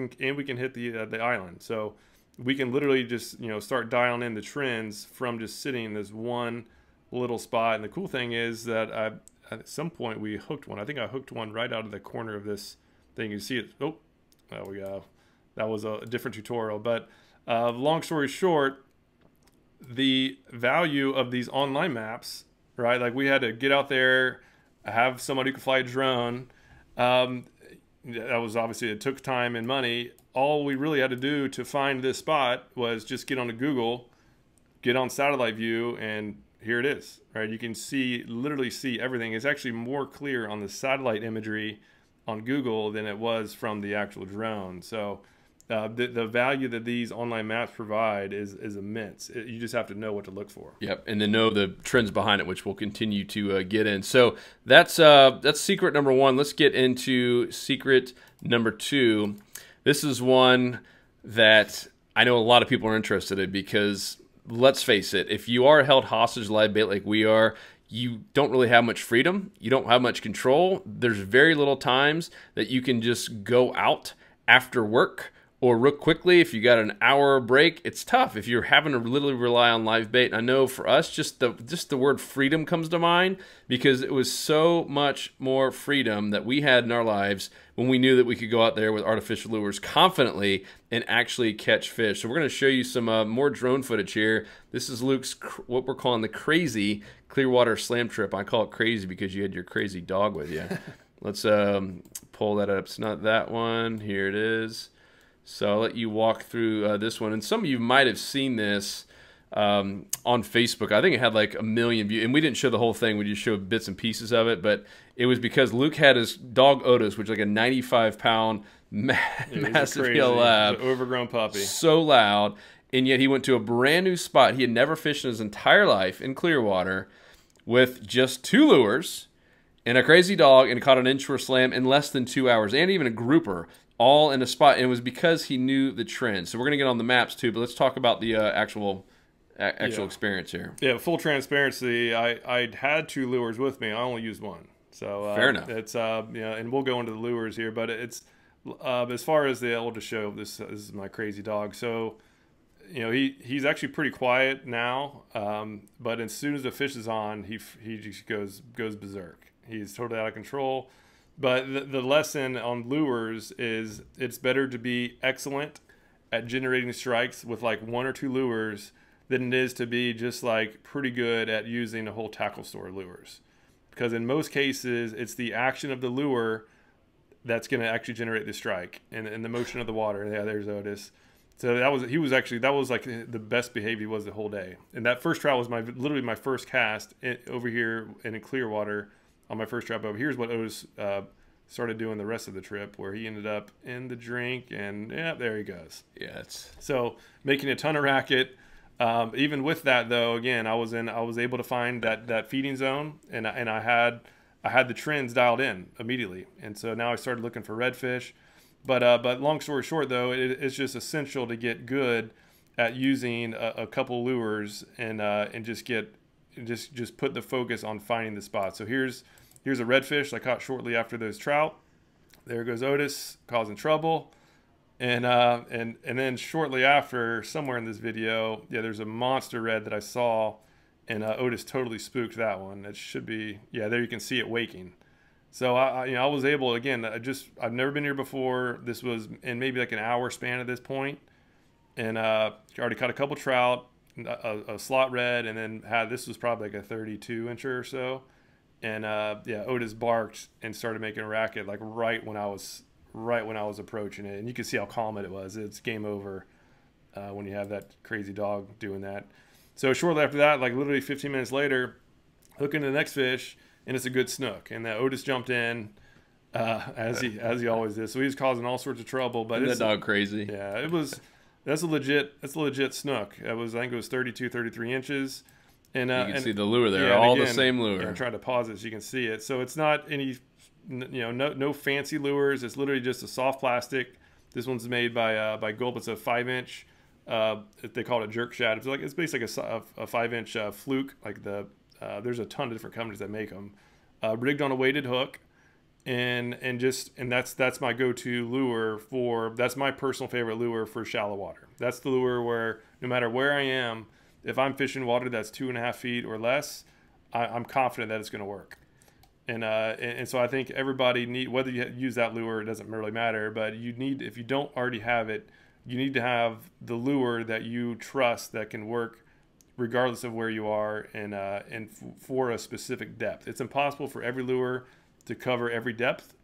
can hit the island. So we can literally just start dialing in the trends from just sitting in this one little spot. And the cool thing is that at some point we hooked one. I think I hooked one right out of the corner of this thing. You see it. Oh, there we go. That was a different tutorial. But long story short, the value of these online maps. Right, like we had to get out there, have somebody who could fly a drone. That was obviously, it took time and money. All we really had to do to find this spot was just get onto Google, get on satellite view, and here it is. Right, you can literally see everything. It's actually more clear on the satellite imagery on Google than it was from the actual drone. So the value that these online maps provide is immense. You just have to know what to look for. Yep, and then know the trends behind it, which we'll continue to get in. So that's secret number 1. Let's get into secret number 2. This is one that I know a lot of people are interested in because, let's face it, if you are held hostage live bait like we are, you don't really have much freedom. You don't have much control. There's very little times that you can just go out after work or real quickly. If you got an hour break, it's tough if you're having to literally rely on live bait. And I know for us, just the word freedom comes to mind because it was so much more freedom that we had in our lives when we knew that we could go out there with artificial lures confidently and actually catch fish. So we're going to show you some more drone footage here. This is Luke's, what we're calling the crazy Clearwater slam trip. I call it crazy because you had your crazy dog with you. Let's pull that up. It's not that one. Here it is. So I'll let you walk through this one. And some of you might have seen this on Facebook. I think it had like 1 million views. And we didn't show the whole thing. We just showed bits and pieces of it. But it was because Luke had his dog Otis, which is like a 95-pound massive yellow lab. Overgrown puppy. So loud. And yet he went to a brand new spot he had never fished in his entire life in Clearwater with just 2 lures and a crazy dog, and caught an inshore slam in less than 2 hours, and even a grouper, all in a spot. And it was because he knew the trend. So we're going to get on the maps too, but let's talk about the actual experience here. Yeah, full transparency. I had 2 lures with me. I only used one. So fair enough. It's and we'll go into the lures here, but it's as far as I'll just show this is my crazy dog. So he's actually pretty quiet now, but as soon as the fish is on, he just goes berserk. He's totally out of control. But the lesson on lures is it's better to be excellent at generating strikes with like one or two lures than it is to be just like pretty good at using a whole tackle store lures. Because in most cases, it's the action of the lure that's going to actually generate the strike and the motion of the water. Yeah, there's Otis. So that was like the best behavior he was the whole day. And that first trout was literally my first cast over here in Clearwater on my first trip over. Here's what Otis started doing the rest of the trip, where he ended up in the drink, and yeah, there he goes. Yeah, it's So making a ton of racket. Even with that, though, again, I was able to find that feeding zone, and I had the trends dialed in immediately, and so now I started looking for redfish. But long story short, though, it's just essential to get good at using a couple lures and just put the focus on finding the spot. So here's a redfish I caught shortly after those trout. There goes Otis causing trouble. And then shortly after, somewhere in this video, yeah, there's a monster red that I saw, and Otis totally spooked that one. It should be, yeah, there you can see it waking. So I was able, again, I've never been here before. This was in maybe like an hour span at this point, and already caught a couple trout, a slot red, and then this was probably like a 32 incher or so. And yeah, Otis barked and started making a racket like right when I was approaching it, and you can see how calm it was. It's game over when you have that crazy dog doing that. So shortly after that, like literally 15 minutes later, hook into the next fish, and it's a good snook. And that Otis jumped in as he always did. So he was causing all sorts of trouble. But that dog crazy. Yeah, that's a legit snook. I think it was 32, 33 inches. And you can see the lure there, all again, the same lure. I'm trying to pause it so you can see it. So it's not any, no fancy lures. It's literally just a soft plastic. This one's made by Gulp. It's a 5-inch. They call it a jerk shad. It's basically a 5-inch fluke. Like there's a ton of different companies that make them. Rigged on a weighted hook, and that's my go-to lure that's my personal favorite lure for shallow water. That's the lure where no matter where I am, if I'm fishing water that's 2.5 feet or less, I'm confident that it's going to work. And so I think everybody whether you use that lure, it doesn't really matter, but if you don't already have it, you need to have the lure that you trust that can work regardless of where you are and for a specific depth. It's impossible for every lure to cover every depth,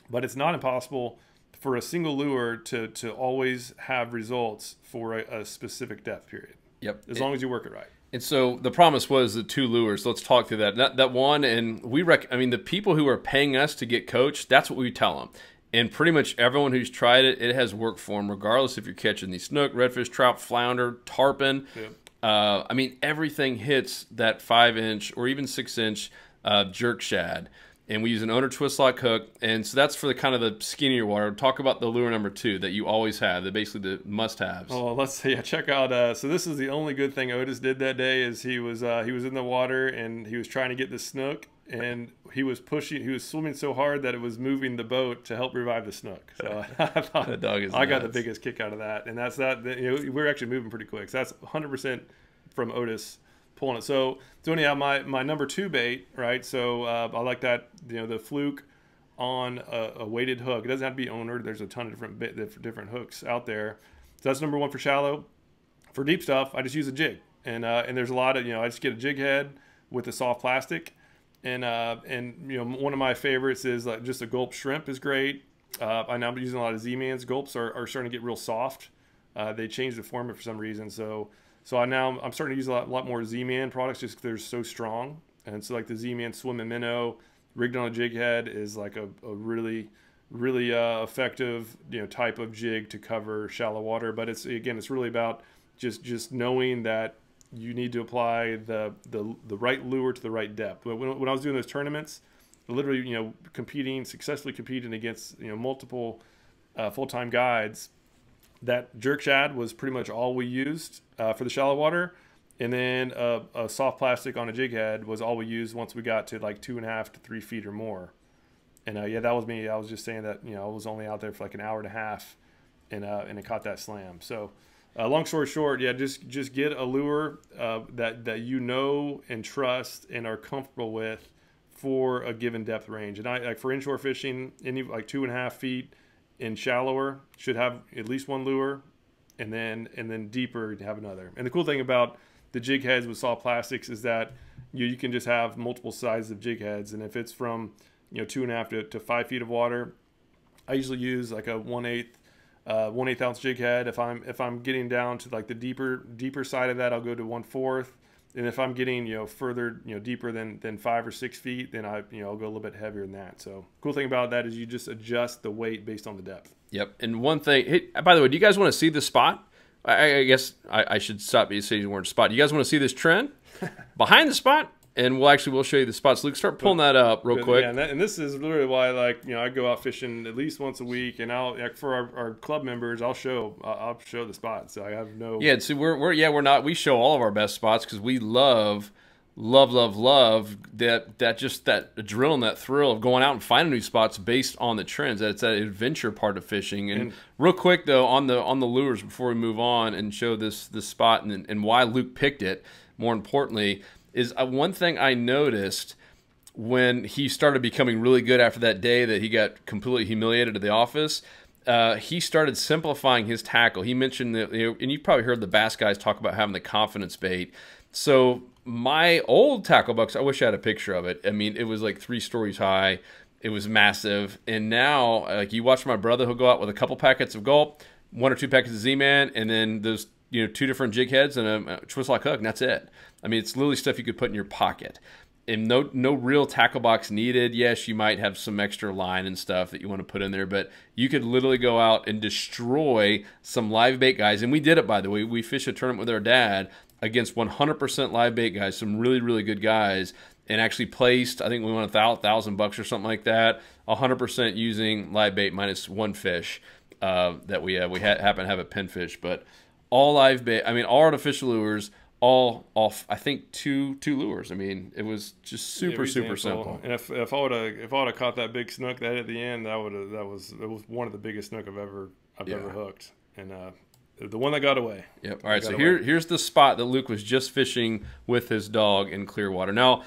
but it's not impossible for a single lure to always have results for a specific depth period. Yep. As long as you work it right. And so the promise was the 2 lures. Let's talk through that. That one, and the people who are paying us to get coached, that's what we tell them. And pretty much everyone who's tried it, it has worked for them, regardless if you're catching these snook, redfish, trout, flounder, tarpon. Yep. Everything hits that 5-inch or even 6-inch jerk shad. And we use an owner twist lock hook, and so that's for the kind of the skinnier water. Talk about the lure number 2 that you always have, basically the must-haves. Oh, let's see. Check out. So this is the only good thing Otis did that day is he was in the water and he was trying to get the snook, and he was swimming so hard that it was moving the boat to help revive the snook. So I thought that dog is I got the biggest kick out of that, and that's that. We're actually moving pretty quick. So that's 100% from Otis pulling it. So anyhow, my number 2 bait, right? So I like that, the fluke on a weighted hook. It doesn't have to be owner. There's a ton of different hooks out there. So that's number 1 for shallow. For deep stuff, I just use a jig, and there's a lot of I just get a jig head with a soft plastic, and one of my favorites is like just a Gulp shrimp is great. I now using a lot of Z-Mans. Gulps are starting to get real soft. They changed the format for some reason, so I'm starting to use a lot more Z-Man products just because they're so strong. And so like the Z-Man Swim and Minnow rigged on a jig head is like a really, really effective type of jig to cover shallow water. But it's really about just knowing that you need to apply the right lure to the right depth. When I was doing those tournaments, literally successfully competing against multiple full-time guides, that jerk shad was pretty much all we used for the shallow water, and then a soft plastic on a jig head was all we used once we got to like 2.5 to 3 feet or more. And that was me. I was just saying that I was only out there for like an hour and a half, and it caught that slam. So long story short, just get a lure that and trust and are comfortable with for a given depth range. And I like for inshore fishing, any like 2.5 feet and shallower should have at least one lure, and then deeper have another. And the cool thing about the jig heads with soft plastics is that you can just have multiple sizes of jig heads, and if it's from 2.5 to 5 feet of water, I usually use like a 1/8 ounce jig head. If I'm getting down to like the deeper side of that, I'll go to 1/4. And if I'm getting further deeper than 5 or 6 feet, then I'll go a little bit heavier than that. So cool thing about that is you just adjust the weight based on the depth. Yep. And one thing, hey, by the way, do you guys want to see the spot? I guess I should stop you saying the word spot. Do you guys want to see this trend behind the spot? And we'll show you the spots. Luke, start pulling that up real quick. Yeah, and this is literally why I go out fishing at least once a week, and for our club members I'll show the spots. So I have no So we show all of our best spots because we love that adrenaline, that thrill of going out and finding new spots based on the trends. It's that adventure part of fishing. And real quick though, on the lures before we move on and show this spot and why Luke picked it, more importantly, is one thing I noticed when he started becoming really good after that day that he got completely humiliated at the office. He started simplifying his tackle. He mentioned that, and you've probably heard the bass guys talk about having the confidence bait. So my old tackle box, I wish I had a picture of it. I mean, it was like 3 stories high. It was massive. And now, like you watch my brother, he'll go out with a couple packets of Gulp, 1 or 2 packets of Z-Man, and then those 2 different jig heads and a twist lock hook, and that's it. I mean, it's literally stuff you could put in your pocket. And no real tackle box needed. Yes, you might have some extra line and stuff that you want to put in there, but you could literally go out and destroy some live bait guys. And we did it, by the way. We fished a tournament with our dad against 100% live bait guys, some really, really good guys, and actually placed, I think we won $1,000 or something like that, 100% using live bait minus 1 fish that we have. We happen to have a pinfish, but all live bait. I mean, all artificial lures. All off, I think two lures. I mean, it was just super simple. And if I would have caught that big snook that at the end, it was one of the biggest snook I've ever hooked, and the one that got away. Yep. All right. So here's the spot that Luke was just fishing with his dog in Clearwater. Now,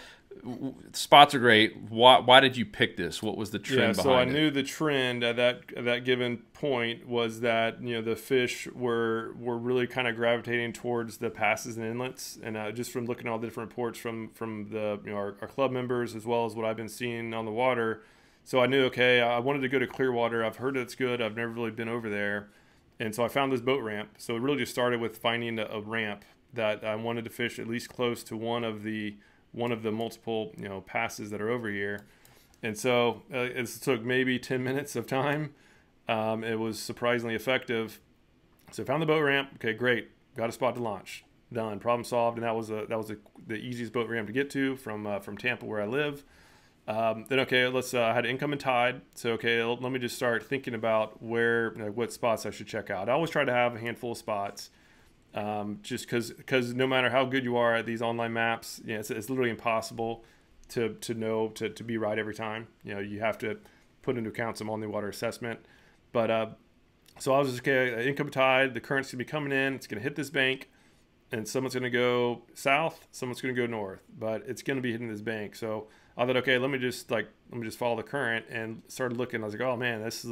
spots are great. Why did you pick this? What was the trend behind it? So I knew the trend at that given point was that the fish were really kind of gravitating towards the passes and inlets, and just from looking at all the different reports from the our club members as well as what I've been seeing on the water. So I knew, okay, I wanted to go to Clearwater. I've heard it's good. I've never really been over there, and so I found this boat ramp. So it really just started with finding a ramp that I wanted to fish at least close to one of the multiple passes that are over here. And so it took maybe 10 minutes of time. It was surprisingly effective. So I found the boat ramp. Okay, great, got a spot to launch, done, problem solved. And that was the easiest boat ramp to get to from Tampa, where I live. Then okay, I had incoming tide. So okay, let me just start thinking about what spots I should check out. I always try to have a handful of spots. Just because no matter how good you are at these online maps, it's literally impossible to know to be right every time. You have to put into account some on the water assessment. But so I was just, okay, income tide, the current's gonna be coming in, it's gonna hit this bank, and someone's gonna go south, someone's gonna go north, but it's gonna be hitting this bank. So I thought, okay, let me just follow the current, and started looking. I was like, oh man, this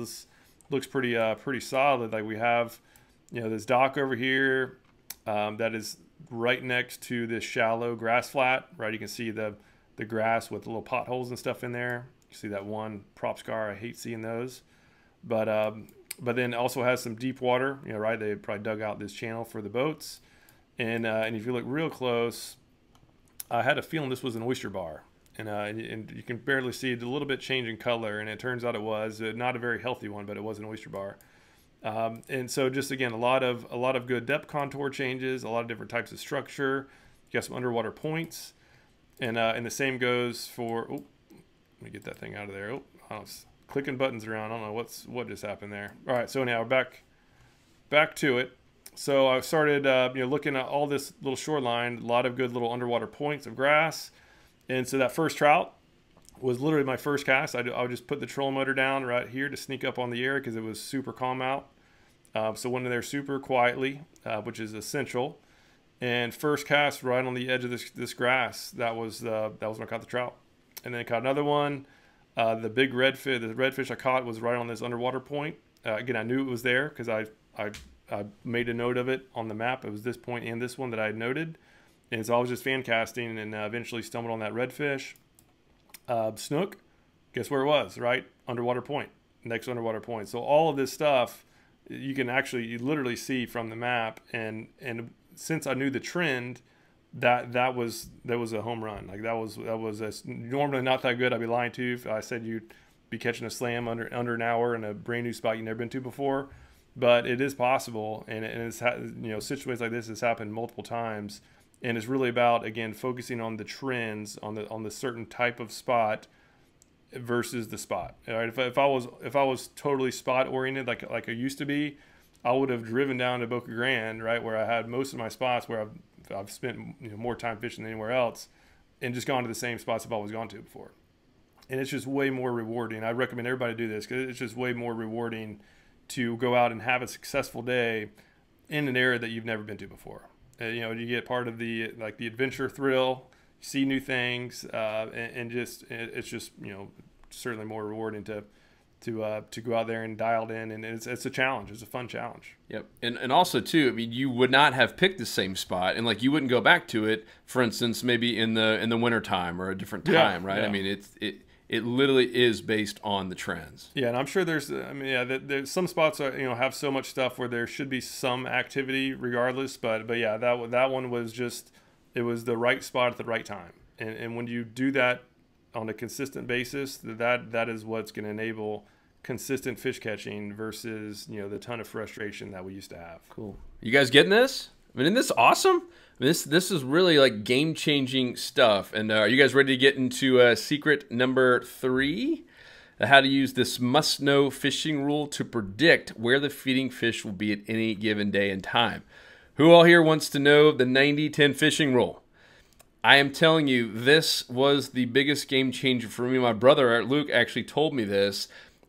looks pretty solid. Like we have this dock over here. That is right next to this shallow grass flat, right? You can see the grass with the little potholes and stuff in there. You see that one prop scar. I hate seeing those. But then also has some deep water, right? They probably dug out this channel for the boats. And if you look real close, I had a feeling this was an oyster bar. And you can barely see it, a little bit change in color. And it turns out it was not a very healthy one, but it was an oyster bar. And so just again, a lot of good depth contour changes, a lot of different types of structure. You got some underwater points, and the same goes for. Oh, let me get that thing out of there. Oh, I was clicking buttons around. I don't know what just happened there. All right, so now we're back to it. So I started looking at all this little shoreline, a lot of good little underwater points of grass, and so that first trout was literally my first cast. I would just put the trolling motor down right here to sneak up on the air because it was super calm out. So went in there super quietly, which is essential. And first cast right on the edge of this grass. That was when I caught the trout. and then caught another one. The big redfish, the redfish I caught was right on this underwater point. Again, I knew it was there because I made a note of it on the map. It was this point and this one that I had noted. And so I was just fan casting and eventually stumbled on that redfish. Snook, guess where it was, right? Underwater point, next underwater point. So all of this stuff you literally see from the map. And since I knew the trend, that was a home run. Like that was normally not that good. I'd be lying to you if I said you'd be catching a slam under an hour in a brand new spot you've never been to before. But it is possible, and it's situations like this has happened multiple times, and it's really about, again, focusing on the trends on the certain type of spot versus the spot. All right, if I was totally spot oriented like I used to be, I would have driven down to Boca Grande, right, where I had most of my spots where I've spent more time fishing than anywhere else, and just gone to the same spots I've always gone to before. And it's just way more rewarding. I recommend everybody do this because it's just way more rewarding to go out and have a successful day in an area that you've never been to before. You get part of the adventure thrill, see new things, and it's just certainly more rewarding to go out there and dialed in, and it's a challenge. It's a fun challenge. Yep, and also too, I mean, you would not have picked the same spot, and like you wouldn't go back to it, for instance, maybe in the winter time or a different time, right? Yeah. I mean, it literally is based on the trends. Yeah, and I'm sure there's there's some spots are, have so much stuff where there should be some activity regardless, but yeah, that one was just, it was the right spot at the right time, and when you do that on a consistent basis, that is what's going to enable consistent fish catching versus the ton of frustration that we used to have. Cool. You guys getting this? I mean, isn't this awesome? This is really like game-changing stuff. And are you guys ready to get into secret number 3? How to use this must-know fishing rule to predict where the feeding fish will be at any given day and time. Who all here wants to know the 90-10 fishing rule? I am telling you, this was the biggest game changer for me. My brother, Luke, actually told me this.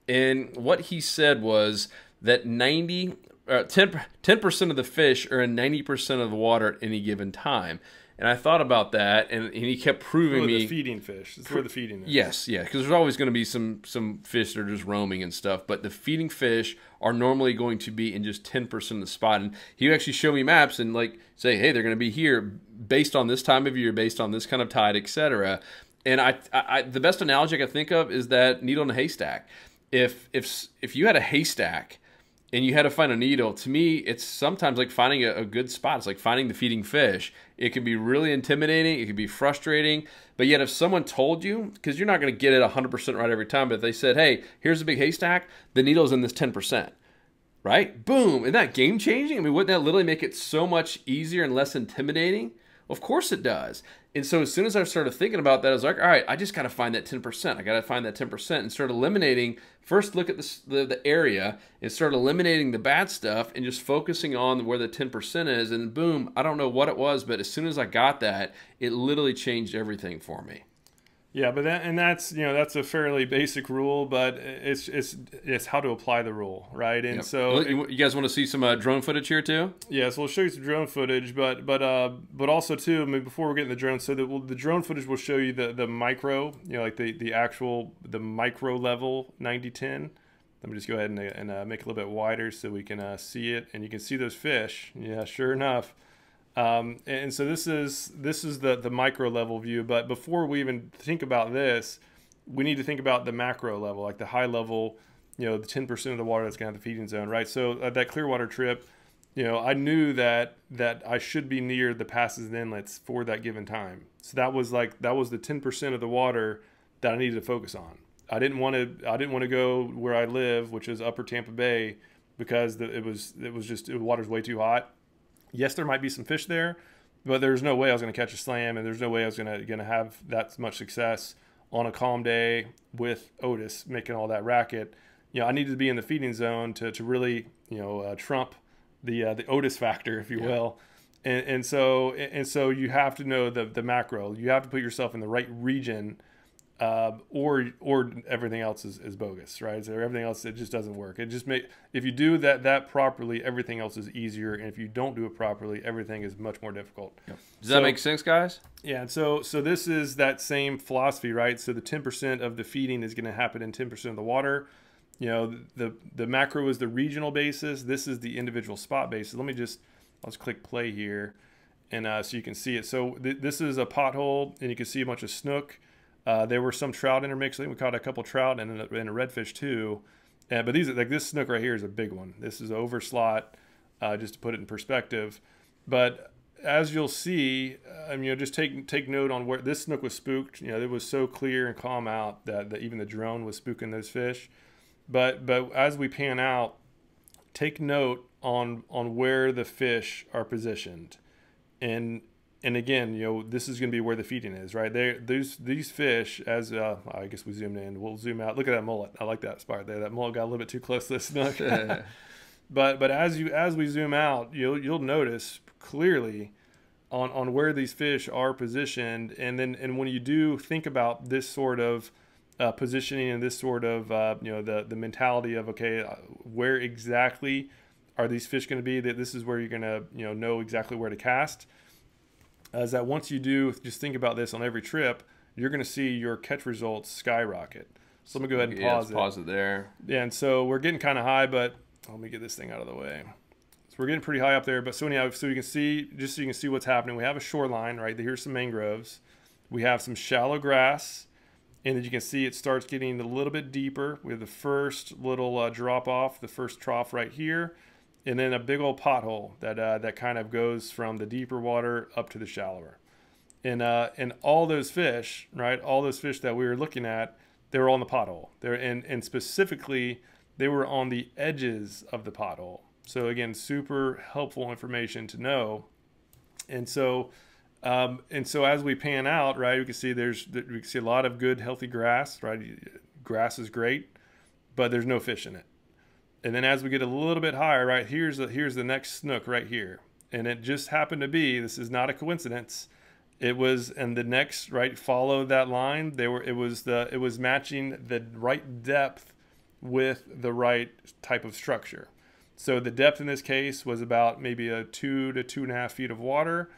And what he said was that 10% of the fish are in 90% of the water at any given time. And I thought about that, and he kept proving me. The feeding fish. It's where the feeding is. Yes, yeah, because there's always going to be some fish that are just roaming and stuff. But the feeding fish are normally going to be in just 10% of the spot. And he would actually show me maps and like say, hey, they're going to be here based on this time of year, based on this kind of tide, etc. And I the best analogy I can think of is that needle in a haystack. If you had a haystack and you had to find a needle, to me, it's sometimes like finding a good spot. It's like finding the feeding fish. It can be really intimidating. It can be frustrating. But yet if someone told you, because you're not going to get it 100% right every time, but if they said, hey, here's a big haystack, the needle's in this 10%, right? Boom. Isn't that game-changing? I mean, wouldn't that literally make it so much easier and less intimidating? Of course it does. And so as soon as I started thinking about that, I was like, all right, I just got to find that 10%. I got to find that 10% and start eliminating. First, look at the area and start eliminating the bad stuff and just focusing on where the 10% is. And boom, I don't know what it was, but as soon as I got that, it literally changed everything for me. Yeah, but that's a fairly basic rule, but it's how to apply the rule, right? And so you guys want to see some drone footage here too? Yeah, so we'll show you some drone footage, but also too, I mean, before we get in the drone, so the drone footage will show you the micro, like the micro level 90-10. Let me just go ahead and make it a little bit wider so we can see it, and you can see those fish. Yeah, sure enough. And so this is the micro level view, but before we even think about this, we need to think about the macro level, like the high level, the 10% of the water that's going to have the feeding zone, right? So that Clearwater trip, I knew that I should be near the passes and inlets for that given time. So that was the 10% of the water that I needed to focus on. I didn't want to go where I live, which is Upper Tampa Bay, because the water's way too hot. Yes, there might be some fish there, but there's no way I was going to catch a slam, and there's no way I was going to have that much success on a calm day with Otis making all that racket. I needed to be in the feeding zone to really trump the Otis factor, if you will. And so you have to know the macro. You have to put yourself in the right region or everything else is bogus, right? So everything else, it just doesn't work. It just if you do that properly, everything else is easier, and if you don't do it properly, everything is much more difficult. Yep. Does that make sense, guys? Yeah. And so this is that same philosophy, right? So the 10% of the feeding is going to happen in 10% of the water. You know, the macro is the regional basis. This is the individual spot basis. Let's click play here, and so you can see it. So this is a pothole, and you can see a bunch of snook. There were some trout intermixed. I think we caught a couple trout and a redfish too. But these, like this snook right here, is a big one. This is over slot, just to put it in perspective. But as you'll see, just take note on where this snook was spooked. You know, it was so clear and calm out that even the drone was spooking those fish. But as we pan out, take note on where the fish are positioned, and again, you know, this is going to be where the feeding is, right? These fish, as I guess we zoomed in, we'll zoom out. Look at that mullet. I like that spot there. That mullet got a little bit too close to the snook. but as we zoom out, you'll notice clearly on where these fish are positioned, and when you do think about this sort of positioning and this sort of the mentality of, okay, where exactly are these fish going to be? That this is where you're going to know exactly where to cast. Is that once you do just think about this on every trip, you're going to see your catch results skyrocket. So let me go ahead and pause it. Pause it there. Yeah, and so we're getting kind of high, but let me get this thing out of the way. So we're getting pretty high up there, but so anyhow, so you can see what's happening. We have a shoreline, right? Here's some mangroves. We have some shallow grass, and as you can see, it starts getting a little bit deeper. We have the first little drop off, the first trough right here. And then a big old pothole that kind of goes from the deeper water up to the shallower. And all those fish, right? All those fish that we were looking at, they were all in the pothole. And specifically, they were on the edges of the pothole. So again, super helpful information to know. And so as we pan out, right, we can see a lot of good healthy grass, right? Grass is great, but there's no fish in it. And then as we get a little bit higher, right, here's the next snook right here. And it just happened to be, this is not a coincidence. It was, and the next, right, followed that line. It was matching the right depth with the right type of structure. So the depth in this case was about maybe a 2 to 2.5 feet of water.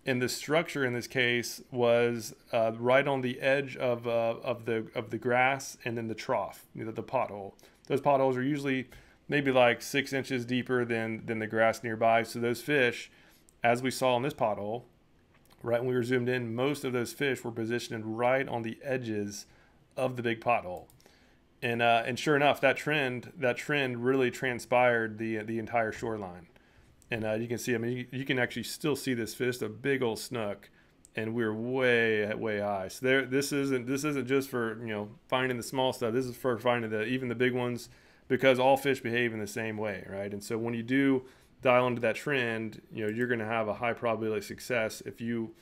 And the structure in this case was right on the edge of the grass and then the trough, the pothole. Those potholes are usually maybe like 6 inches deeper than the grass nearby. So those fish, as we saw in this pothole, right when we were zoomed in, most of those fish were positioned right on the edges of the big pothole. And sure enough, that trend really transpired the entire shoreline. And you can see, you can actually still see this fish, a big old snook, and we're way high. So this isn't just for finding the small stuff. This is for finding even the big ones, because all fish behave in the same way, right? And so when you do dial into that trend, you're going to have a high probability of success if you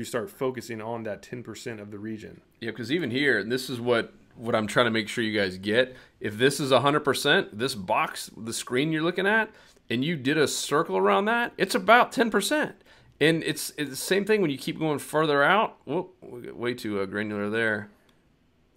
start focusing on that 10% of the region. Yeah, because even here, and this is what I'm trying to make sure you guys get. If this is 100%, this box, the screen you're looking at, and you did a circle around that, it's about 10%. And it's the same thing when you keep going further out. Whoop, way too granular there.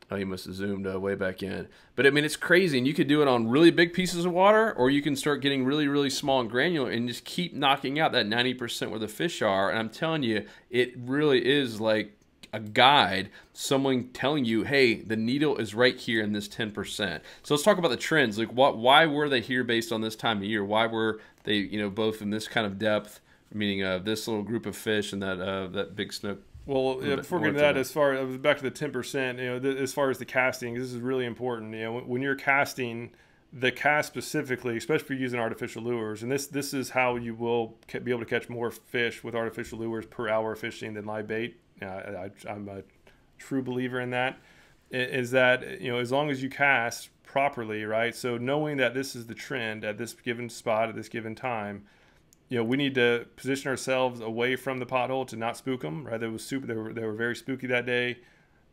Oh, you must have zoomed way back in. But, it's crazy. And you could do it on really big pieces of water, or you can start getting really, really small and granular and just keep knocking out that 90% where the fish are. And I'm telling you, it really is like a guide, someone telling you, hey, the needle is right here in this 10%. So let's talk about the trends. Like, why were they here based on this time of year? Why were they, both in this kind of depth, meaning this little group of fish and that big snook? Well, before getting to that, as far as back to the 10%, as far as the casting, this is really important. When you're casting, the cast specifically, especially if you're using artificial lures, and this is how you will be able to catch more fish with artificial lures per hour fishing than live bait. I'm a true believer in that. Is that as long as you cast properly, right? So knowing that this is the trend at this given spot at this given time. We need to position ourselves away from the pothole to not spook them, right? They were very spooky that day.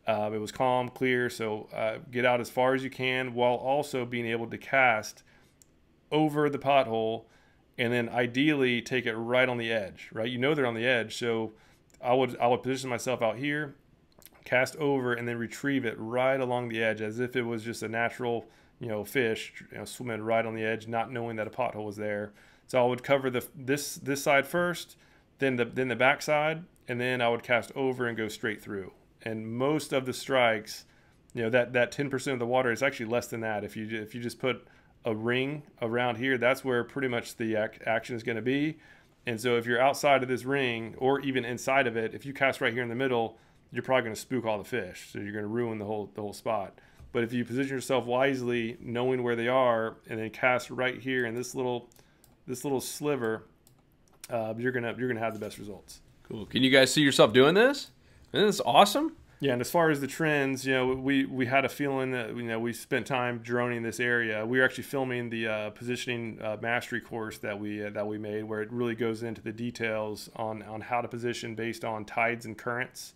It was calm, clear. So get out as far as you can while also being able to cast over the pothole, and then ideally take it right on the edge, right? They're on the edge. So I would position myself out here, cast over, and then retrieve it right along the edge as if it was just a natural, fish, swimming right on the edge, not knowing that a pothole was there. So I would cover this side first, then the back side, and then I would cast over and go straight through. And most of the strikes, that 10% of the water is actually less than that. If you just put a ring around here, that's where pretty much the action is going to be. And so if you're outside of this ring or even inside of it, if you cast right here in the middle, you're probably going to spook all the fish. So you're going to ruin the whole spot. But if you position yourself wisely, knowing where they are, and then cast right here in this little sliver, you're gonna have the best results. Cool. Can you guys see yourself doing this? Isn't this awesome? Yeah, and as far as the trends, we had a feeling that we spent time droning this area. We were actually filming the positioning mastery course that we made, where it really goes into the details on how to position based on tides and currents,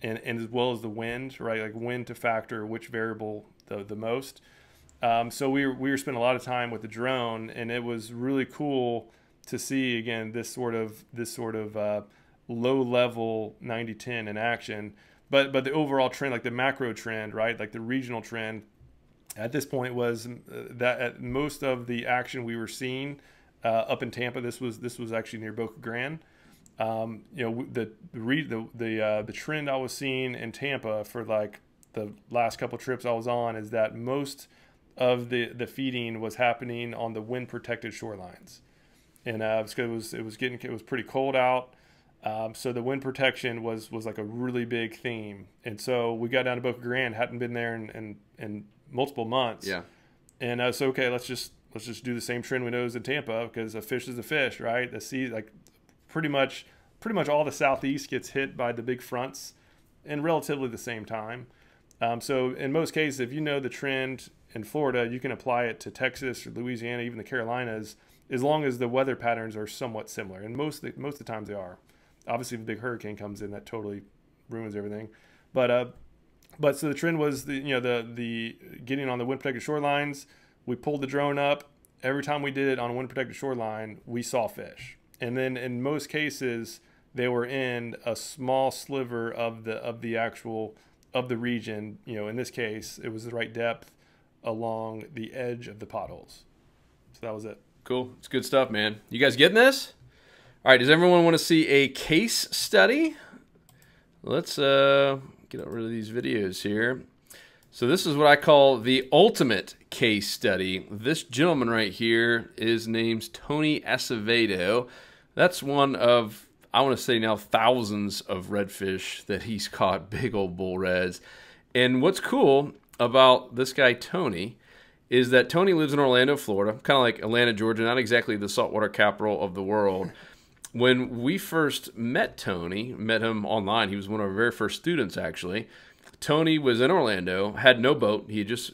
and as well as the wind, right? Like when to factor which variable the most. So we were spending a lot of time with the drone, and it was really cool to see again this sort of low level 90-10 in action. But the overall trend, like the macro trend, right? Like the regional trend at this point was that at most of the action we were seeing up in Tampa, this was actually near Boca Grande. The trend I was seeing in Tampa for like the last couple trips I was on is that most of the feeding was happening on the wind protected shorelines, and it was pretty cold out. So the wind protection was like a really big theme. And so we got down to Boca Grande, hadn't been there in multiple months. Yeah. And so, okay, let's just do the same trend we know is in Tampa, because a fish is a fish, right? The sea, like pretty much all the Southeast gets hit by the big fronts in relatively the same time. So in most cases, if you know the trend in Florida, you can apply it to Texas or Louisiana, even the Carolinas, as long as the weather patterns are somewhat similar. And most of the times they are. Obviously, if a big hurricane comes in, that totally ruins everything. But so the trend was the getting on the wind protected shorelines. We pulled the drone up. Every time we did it on a wind protected shoreline, we saw fish. And then in most cases, they were in a small sliver of the region. In this case, it was the right depth along the edge of the potholes. So that was it. Cool. It's good stuff, man. You guys getting this? All right, does everyone want to see a case study? Let's get rid of these videos here. So this is what I call the ultimate case study. This gentleman right here is named Tony Acevedo. That's one of, I want to say now, thousands of redfish that he's caught, big old bull reds. And what's cool about this guy, Tony, is that Tony lives in Orlando, Florida, kind of like Atlanta, Georgia, not exactly the saltwater capital of the world. When we first met him online. He was one of our very first students, actually. Tony was in Orlando, had no boat. He just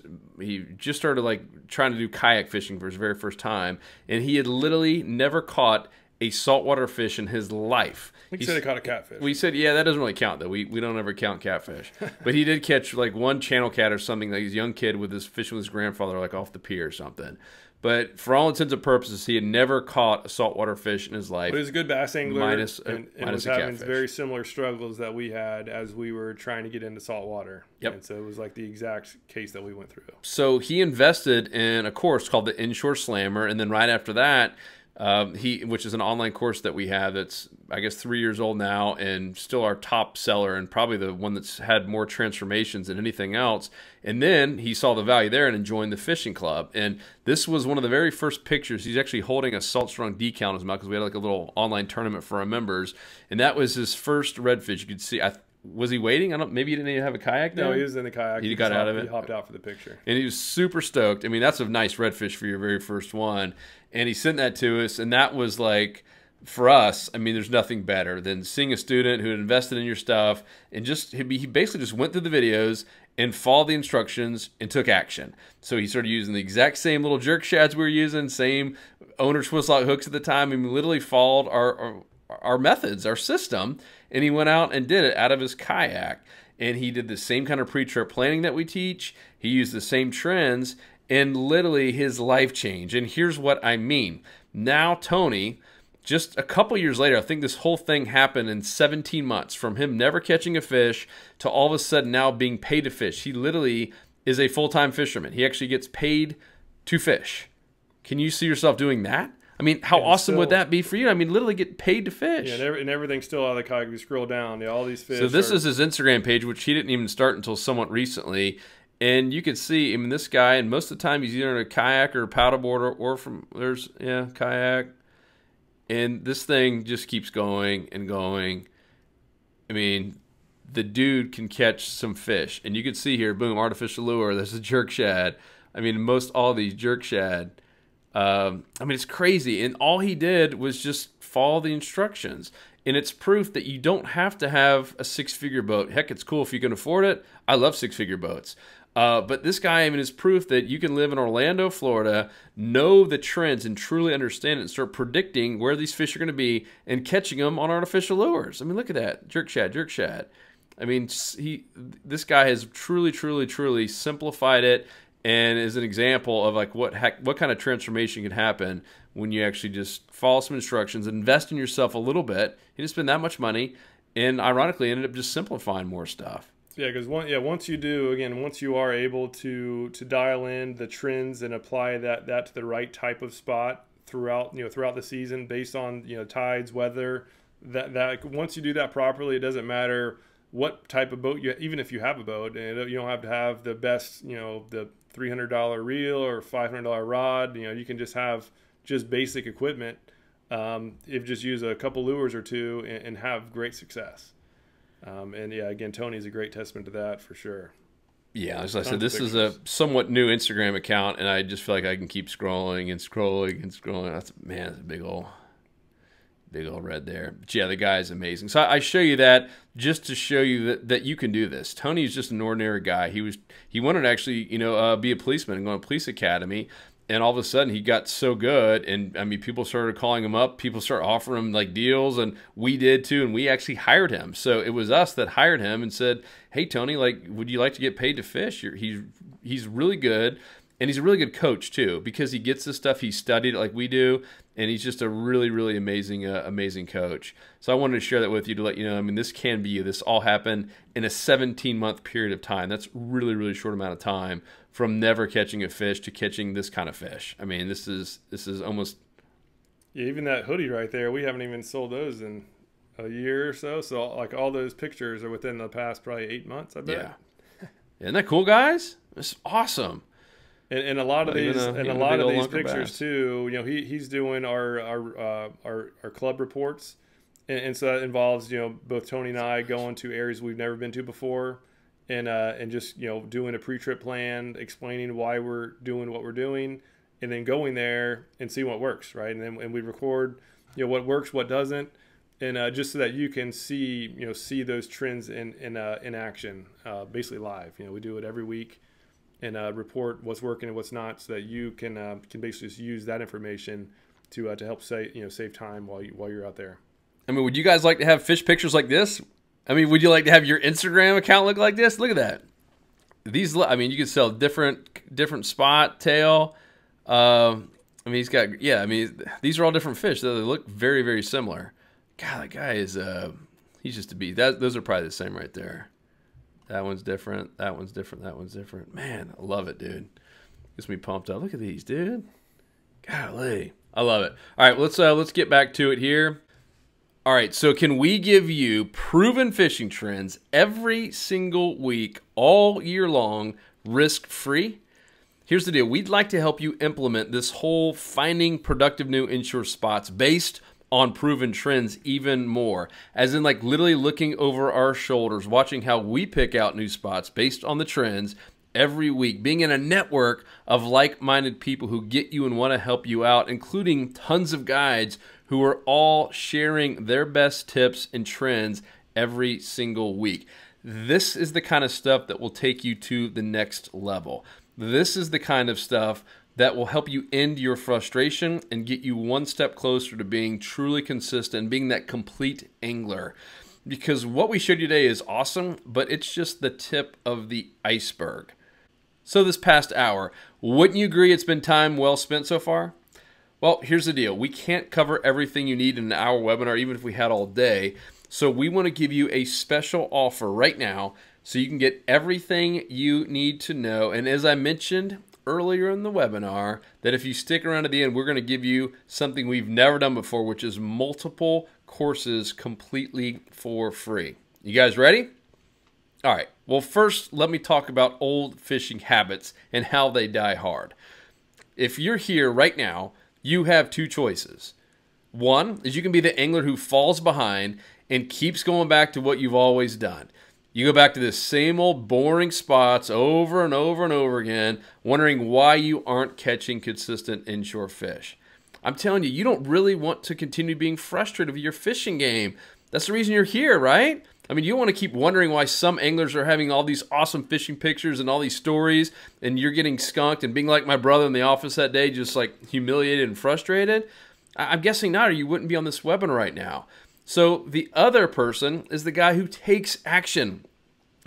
started like trying to do kayak fishing for his very first time, and he had literally never caught a saltwater fish in his life. He said he caught a catfish. We said, yeah, that doesn't really count, though. We don't ever count catfish. But he did catch like one channel cat or something, like he's a young kid with his fishing with his grandfather, like off the pier or something. But for all intents and purposes, he had never caught a saltwater fish in his life. But he was a good bass angler, minus and a was having catfish. very similar struggles that we had as we were trying to get into saltwater. Yep. And so it was like the exact case that we went through. So he invested in a course called the Inshore Slammer, and then right after that, which is an online course that we have that's, I guess, 3 years old now and still our top seller and probably the one that's had more transformations than anything else. And then he saw the value there and joined the fishing club. And this was one of the very first pictures. He's actually holding a Salt Strong decal in his mouth because we had like a little online tournament for our members. And that was his first redfish. You could see, was he waiting? Maybe he didn't even have a kayak there? No, he was in the kayak. He got out of it? He hopped out for the picture. And he was super stoked. I mean, that's a nice redfish for your very first one. And he sent that to us, and that was like, for us, I mean, there's nothing better than seeing a student who had invested in your stuff and he basically just went through the videos and followed the instructions and took action. So he started using the exact same little jerk shads we were using, same owner twist lock hooks at the time, and we literally followed our methods, our system, and he went out and did it out of his kayak. And he did the same kind of pre-trip planning that we teach. He used the same trends, and literally his life changed. And here's what I mean. Now Tony just a couple years later, I think this whole thing happened in 17 months, from him never catching a fish to all of a sudden now being paid to fish. He literally is a full-time fisherman. He actually gets paid to fish. Can you see yourself doing that? I mean, how awesome would that be for you? I mean, literally get paid to fish. Yeah, and everything's still out of the kayak. If you scroll down, all these fish. So this is his Instagram page, which he didn't even start until somewhat recently. And you can see, I mean, this guy, and most of the time he's either in a kayak or a paddleboard or kayak. And this thing just keeps going and going. I mean, the dude can catch some fish. And you can see here, boom, artificial lure. There's a jerk shad. I mean, most all these jerk shad. I mean, it's crazy. And all he did was just follow the instructions. And it's proof that you don't have to have a six-figure boat. Heck, it's cool if you can afford it. I love six-figure boats. But this guy, I mean, is proof that you can live in Orlando, Florida, know the trends and truly understand it and start predicting where these fish are going to be and catching them on artificial lures. I mean, look at that. Jerk shad, jerk shad. I mean, this guy has truly, truly, truly simplified it and is an example of like what kind of transformation can happen when you actually just follow some instructions, invest in yourself a little bit. You didn't spend that much money, and ironically ended up just simplifying more stuff. Yeah, because once you are able to dial in the trends and apply that to the right type of spot throughout the season based on tides, weather, that once you do that properly, it doesn't matter what type of boat even if you have a boat, and you don't have to have the best the $300 reel or $500 rod. You can just have just basic equipment. If just use a couple lures or two and have great success. And yeah, again, Tony's a great testament to that for sure. Yeah, as I said, this is a somewhat new Instagram account, and I just feel like I can keep scrolling and scrolling and scrolling. That's a big old red there. But yeah, the guy is amazing. So I show you that just to show you that you can do this. Tony's just an ordinary guy. He wanted to actually be a policeman and go to police academy. And all of a sudden, he got so good, and I mean, people started calling him up. People started offering him like deals, and we did too. And we actually hired him. So it was us that hired him and said, "Hey, Tony, like, would you like to get paid to fish? He's really good, and he's a really good coach too, because he gets this stuff. He studied it like we do, and he's just a really, really amazing coach. So I wanted to share that with you to let you know. I mean, this can be you. This all happened in a 17-month period of time. That's really, really short amount of time." From never catching a fish to catching this kind of fish. I mean, this is almost... Yeah, even that hoodie right there, we haven't even sold those in a year or so. So, like, all those pictures are within the past probably 8 months, I bet. Yeah. Isn't that cool, guys? It's awesome. And a lot of these pictures bass. Too, he's doing our club reports. And so that involves, both Tony and I going to areas we've never been to before. And just doing a pre-trip plan, explaining why we're doing what we're doing, and then going there and see what works, right? And we record what works, what doesn't, and just so that you can see those trends in action, basically live. We do it every week, and report what's working and what's not, so that you can basically just use that information to help save time while you're out there. I mean, would you guys like to have fish pictures like this? I mean, would you like to have your Instagram account look like this? Look at that. I mean, you could sell different spot, tail. I mean, these are all different fish. They look very, very similar. God, that guy is, he's just a beast. Those are probably the same right there. That one's different. That one's different. That one's different. Man, I love it, dude. Gets me pumped up. Look at these, dude. Golly. I love it. All right, let's get back to it here. All right, so can we give you proven fishing trends every single week, all year long, risk-free? Here's the deal. We'd like to help you implement this whole finding productive new inshore spots based on proven trends even more. As in, like, literally looking over our shoulders, watching how we pick out new spots based on the trends every week, being in a network of like-minded people who get you and want to help you out, including tons of guides who are all sharing their best tips and trends every single week. This is the kind of stuff that will take you to the next level. This is the kind of stuff that will help you end your frustration and get you one step closer to being truly consistent, being that complete angler. Because what we showed you today is awesome, but it's just the tip of the iceberg. So this past hour, wouldn't you agree it's been time well spent so far? Well, here's the deal. We can't cover everything you need in an hour webinar, even if we had all day. So we want to give you a special offer right now so you can get everything you need to know. And as I mentioned earlier in the webinar, that if you stick around to the end, we're going to give you something we've never done before, which is multiple courses completely for free. You guys ready? All right. Well, first, let me talk about old fishing habits and how they die hard. If you're here right now, you have two choices. One is you can be the angler who falls behind and keeps going back to what you've always done. You go back to the same old boring spots over and over and over again, wondering why you aren't catching consistent inshore fish. I'm telling you, you don't really want to continue being frustrated with your fishing game. That's the reason you're here, right? I mean, you don't want to keep wondering why some anglers are having all these awesome fishing pictures and all these stories, and you're getting skunked and being like my brother in the office that day, just like humiliated and frustrated. I'm guessing not, or you wouldn't be on this webinar right now. So the other person is the guy who takes action,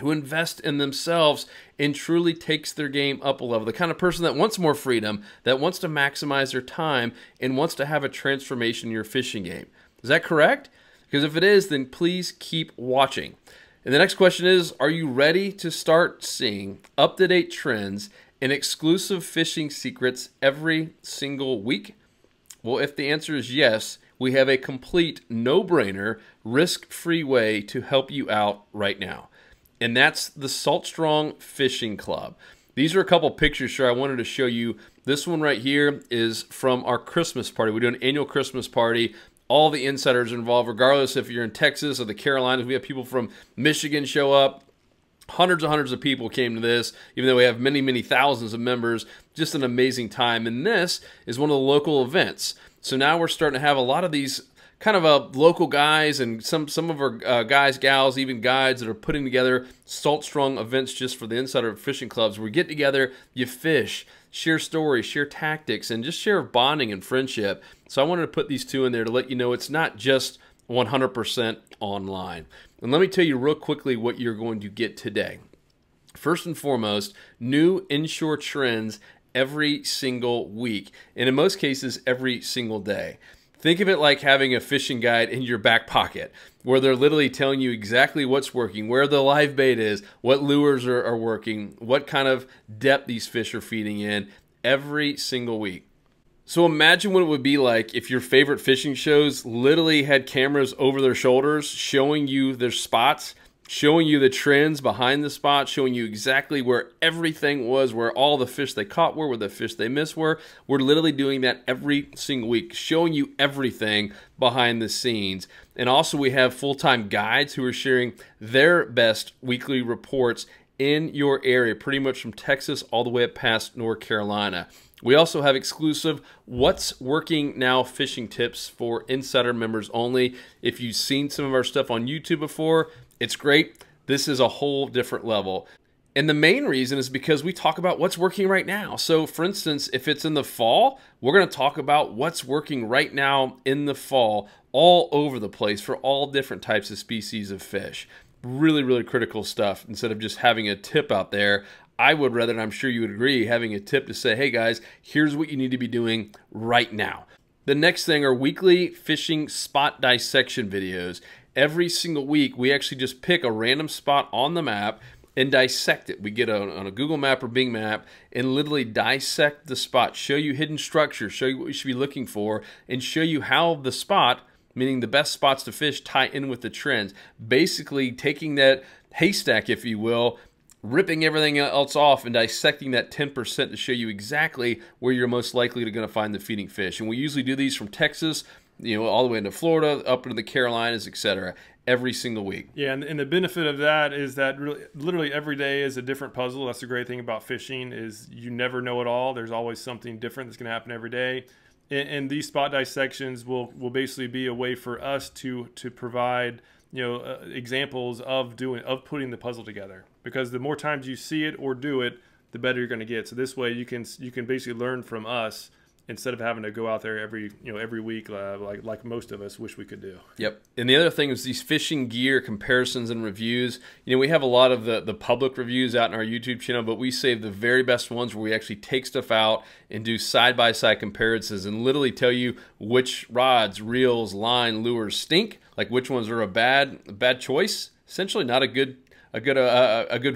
who invests in themselves and truly takes their game up a level. The kind of person that wants more freedom, that wants to maximize their time, and wants to have a transformation in your fishing game. Is that correct? Because if it is, then please keep watching. And the next question is, are you ready to start seeing up-to-date trends and exclusive fishing secrets every single week? Well, if the answer is yes, we have a complete no-brainer, risk-free way to help you out right now. And that's the Salt Strong Fishing Club. These are a couple pictures here I wanted to show you. This one right here is from our Christmas party. We do an annual Christmas party. All the insiders are involved, regardless if you're in Texas or the Carolinas. We have people from Michigan show up. Hundreds and hundreds of people came to this, even though we have many, many thousands of members. Just an amazing time. And this is one of the local events. So now we're starting to have a lot of these kind of local guys and some of our guys, gals, even guides that are putting together Salt Strong events just for the insider fishing clubs. We get together, you fish, share stories, share tactics, and just share bonding and friendship. So I wanted to put these two in there to let you know it's not just 100% online. And let me tell you real quickly what you're going to get today. First and foremost, new inshore trends every single week, and in most cases, every single day. Think of it like having a fishing guide in your back pocket, where they're literally telling you exactly what's working, where the live bait is, what lures are working, what kind of depth these fish are feeding in every single week. So imagine what it would be like if your favorite fishing shows literally had cameras over their shoulders showing you their spots, showing you the trends behind the spots, showing you exactly where everything was, where all the fish they caught were, where the fish they missed were. We're literally doing that every single week, showing you everything behind the scenes. And also we have full-time guides who are sharing their best weekly reports in your area, pretty much from Texas all the way up past North Carolina. We also have exclusive What's Working Now fishing tips for insider members only. If you've seen some of our stuff on YouTube before, it's great. This is a whole different level. And the main reason is because we talk about what's working right now. So for instance, if it's in the fall, we're going to talk about what's working right now in the fall all over the place for all different types of species of fish. Really, really critical stuff. Instead of just having a tip out there, I would rather, and I'm sure you would agree, having a tip to say, hey guys, here's what you need to be doing right now. The next thing are weekly fishing spot dissection videos. Every single week, we actually just pick a random spot on the map and dissect it. We get on a Google map or Bing map and literally dissect the spot, show you hidden structures, show you what you should be looking for, and show you how the spot, meaning the best spots to fish, tie in with the trends. Basically taking that haystack, if you will, ripping everything else off and dissecting that 10% to show you exactly where you're most likely going to find the feeding fish. And we usually do these from Texas, all the way into Florida, up into the Carolinas, etc., every single week. Yeah, and the benefit of that is that literally every day is a different puzzle. That's the great thing about fishing, is you never know it all. There's always something different that's going to happen every day. And these spot dissections will basically be a way for us to provide examples of putting the puzzle together. Because the more times you see it or do it, the better you're going to get. So this way you can basically learn from us instead of having to go out there every week like most of us wish we could do. Yep. And the other thing is these fishing gear comparisons and reviews. We have a lot of the public reviews out in our YouTube channel, but we save the very best ones where we actually take stuff out and do side-by-side comparisons and literally tell you which rods, reels, line, lures stink, like which ones are a bad choice, essentially not a good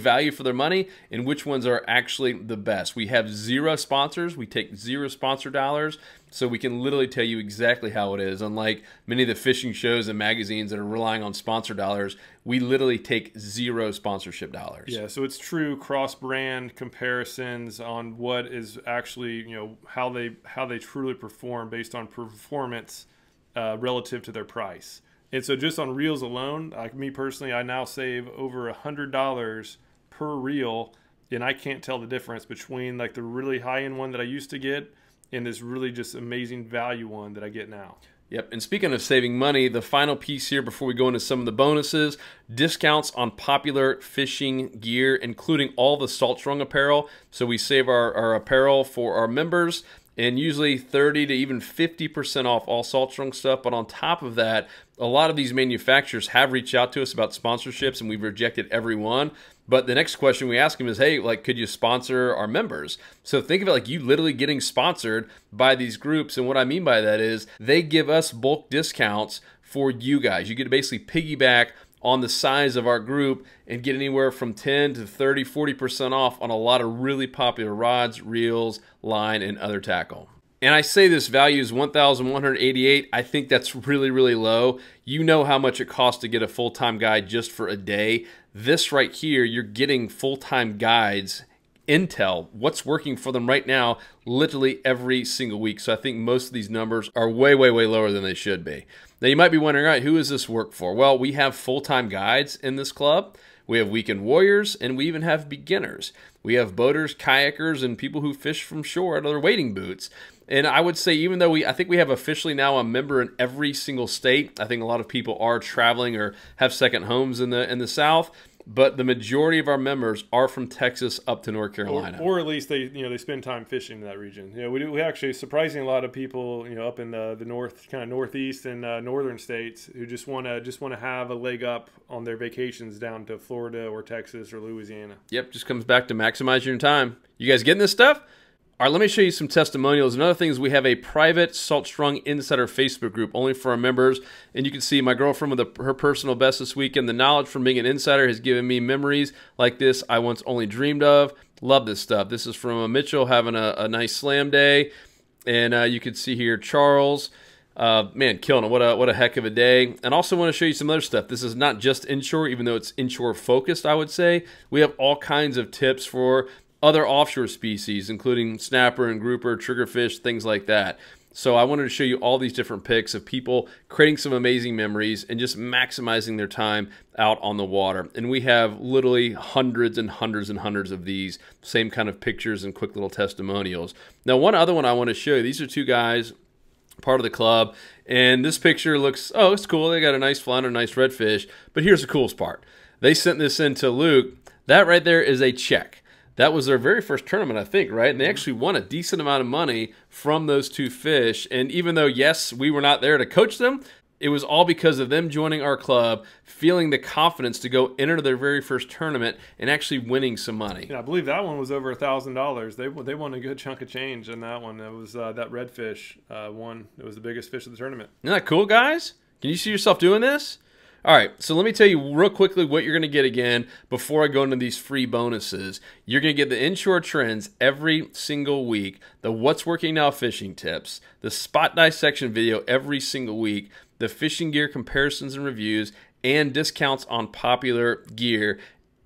value for their money, and which ones are actually the best. We have 0 sponsors. We take 0 sponsor dollars, so we can literally tell you exactly how it is. Unlike many of the fishing shows and magazines that are relying on sponsor dollars, we literally take 0 sponsorship dollars. Yeah, so it's true cross-brand comparisons on what is actually, how they truly perform based on performance relative to their price. And so just on reels alone, like me personally, I now save over $100 per reel, and I can't tell the difference between like the really high-end one that I used to get and this really just amazing value one that I get now. Yep, and speaking of saving money, the final piece here before we go into some of the bonuses, discounts on popular fishing gear, including all the Salt Strong apparel. So we save our apparel for our members, and usually 30 to even 50% off all Salt Strong stuff. But on top of that, a lot of these manufacturers have reached out to us about sponsorships, and we've rejected every one. But the next question we ask them is, hey, like, could you sponsor our members? So think of it like you literally getting sponsored by these groups. And what I mean by that is they give us bulk discounts for you guys. You get to basically piggyback on the size of our group and get anywhere from 10 to 30, 40% off on a lot of really popular rods, reels, line, and other tackle. And I say this value is $1,188. I think that's really, really low. You know how much it costs to get a full-time guide just for a day. This right here, you're getting full-time guides, intel, what's working for them right now, literally every single week. So I think most of these numbers are way, way, way lower than they should be. Now you might be wondering, all right, who does this work for? Well, we have full-time guides in this club. We have weekend warriors, and we even have beginners. We have boaters, kayakers, and people who fish from shore out of their wading boots. And I would say, even though I think we have officially now a member in every single state, I think a lot of people are traveling or have second homes in the South. But the majority of our members are from Texas up to North Carolina, or at least they spend time fishing in that region. We actually surprisingly a lot of people up in the north, kind of northeast and northern states who just want to have a leg up on their vacations down to Florida or Texas or Louisiana. Yep, just comes back to maximizing your time. You guys getting this stuff? All right, let me show you some testimonials. Another thing is we have a private Salt Strong Insider Facebook group only for our members. And you can see my girlfriend with her personal best this weekend. The knowledge from being an insider has given me memories like this I once only dreamed of. Love this stuff. This is from Mitchell having a nice slam day. And you can see here Charles. Man, killing it. What a heck of a day. And also want to show you some other stuff. This is not just inshore, even though it's inshore focused, I would say. We have all kinds of tips for other offshore species, including snapper and grouper, triggerfish, things like that. So I wanted to show you all these different pics of people creating some amazing memories and just maximizing their time out on the water. And we have literally hundreds and hundreds and hundreds of these same kind of pictures and quick little testimonials. Now, one other one I want to show you. These are two guys, part of the club, and this picture looks, oh, it's cool. They got a nice flounder, nice redfish. But here's the coolest part. They sent this in to Luke. That right there is a check. That was their very first tournament, I think, right? And they actually won a decent amount of money from those two fish. And even though, yes, we were not there to coach them, it was all because of them joining our club, feeling the confidence to go enter their very first tournament and actually winning some money. Yeah, I believe that one was over $1,000. They won a good chunk of change in that one. It was that redfish won. It was the biggest fish of the tournament. Isn't that cool, guys? Can you see yourself doing this? All right, so let me tell you real quickly what you're going to get again before I go into these free bonuses. You're going to get the inshore trends every single week, the what's working now fishing tips, the spot dissection video every single week, the fishing gear comparisons and reviews, and discounts on popular gear.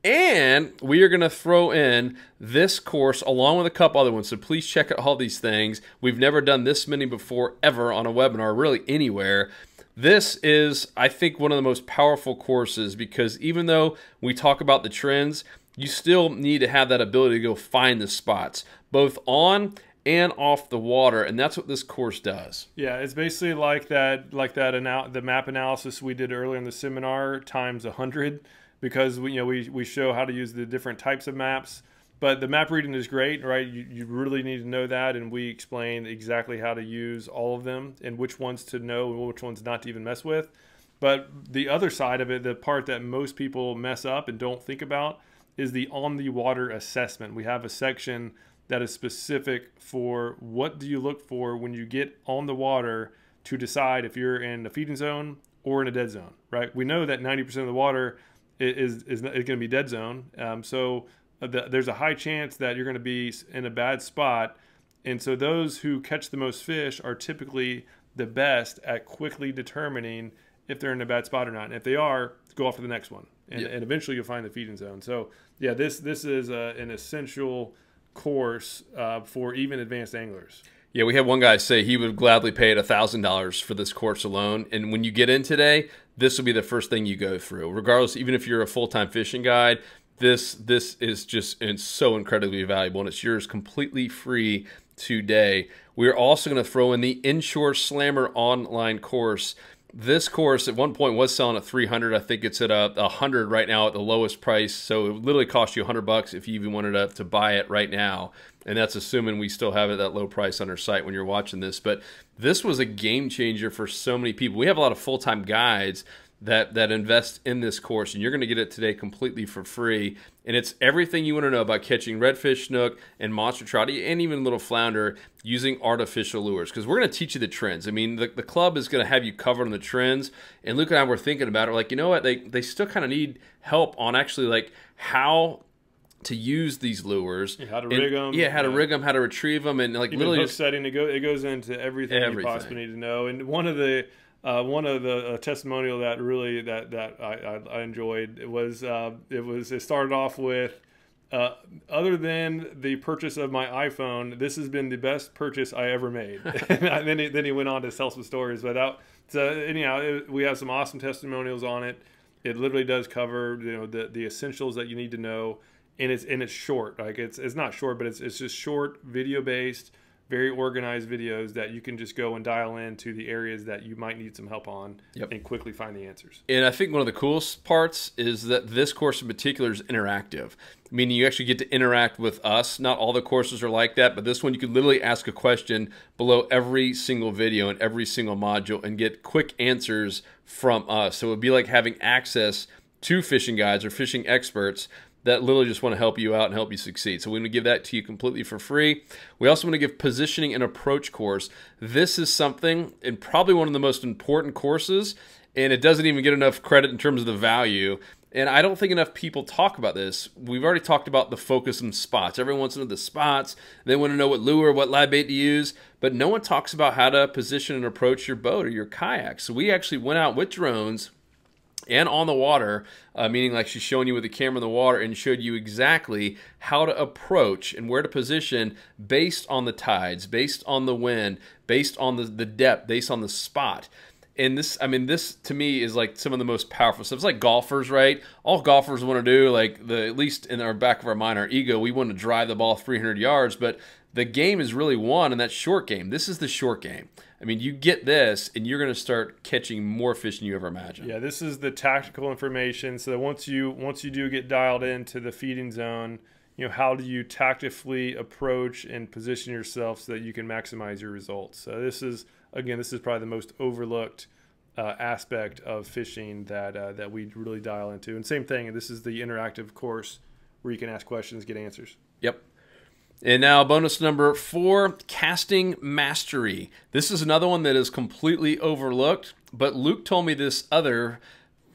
And we are going to throw in this course along with a couple other ones. So please check out all these things. We've never done this many before ever on a webinar, really anywhere. This is, I think, one of the most powerful courses because even though we talk about the trends, you still need to have that ability to go find the spots, both on and off the water, and that's what this course does. Yeah, it's basically like the map analysis we did earlier in the seminar times 100, because we show how to use the different types of maps But the map reading is great, right? You really need to know that, and we explain exactly how to use all of them and which ones to know and which ones not to even mess with. But the other side of it, the part that most people mess up and don't think about, is the on the water assessment. We have a section that is specific for what do you look for when you get on the water to decide if you're in a feeding zone or in a dead zone, right? We know that 90% of the water is going to be dead zone. There's a high chance that you're going to be in a bad spot. And so those who catch the most fish are typically the best at quickly determining if they're in a bad spot or not. And if they are, go off to the next one. And eventually you'll find the feeding zone. So yeah, this is an essential course for even advanced anglers. Yeah, we had one guy say he would gladly pay $1,000 for this course alone. And when you get in today, this will be the first thing you go through. Regardless, even if you're a full-time fishing guide, this is just so incredibly valuable, and it's yours completely free today. We're also going to throw in the Inshore Slammer online course. This course at one point was selling at $300. I think it's at $100 right now at the lowest price. So it literally cost you $100 if you even wanted to buy it right now. And that's assuming we still have it at that low price on our site when you're watching this. But this was a game changer for so many people. We have a lot of full-time guides that invest in this course, and you're going to get it today completely for free. And it's everything you want to know about catching redfish, snook, and monster trout, and even little flounder using artificial lures, because we're going to teach you the trends. I mean, the club is going to have you covered on the trends, and Luke and I were thinking about it. We're like, you know what, they still kind of need help on actually like how to use these lures, how to rig them, how to rig them, how to retrieve them, and like even literally hook setting. It goes into everything you possibly need to know. And one of the testimonial that really that I enjoyed, it started off with, other than the purchase of my iPhone, this has been the best purchase I ever made. And then he went on to tell some stories. But anyhow, we have some awesome testimonials on it. It literally does cover the essentials that you need to know, and it's short. Like it's not short, but it's just short, video based, very organized videos that you can just go and dial into the areas that you might need some help on and quickly find the answers. And I think one of the coolest parts is that this course in particular is interactive, meaning you actually get to interact with us. Not all the courses are like that, but this one you could literally ask a question below every single video and every single module and get quick answers from us. So it would be like having access to fishing guides or fishing experts that literally just want to help you out and help you succeed. So we're going to give that to you completely for free. We also want to give positioning and approach course. This is something, and probably one of the most important courses, and it doesn't even get enough credit in terms of the value. And I don't think enough people talk about this. We've already talked about the focus and spots. Everyone wants to know the spots. They want to know what lure, what live bait to use. But no one talks about how to position and approach your boat or your kayak. So we actually went out with drones and on the water, meaning like she's showing you with the camera in the water, and showed you exactly how to approach and where to position based on the tides, based on the wind, based on the depth, based on the spot. And this, I mean, this to me is like some of the most powerful stuff. It's like golfers, right? All golfers want to do, like at least in our back of our mind, our ego, we want to drive the ball 300 yards, but the game is really won in that short game. This is the short game. I mean, you get this, and you're going to start catching more fish than you ever imagined. Yeah, this is the tactical information. So that once you do get dialed into the feeding zone, how do you tactically approach and position yourself so that you can maximize your results? So this is probably the most overlooked aspect of fishing that we really dial into. And same thing, this is the interactive course where you can ask questions, get answers. Yep. And now bonus number 4, casting mastery. This is another one that is completely overlooked, but Luke told me this other,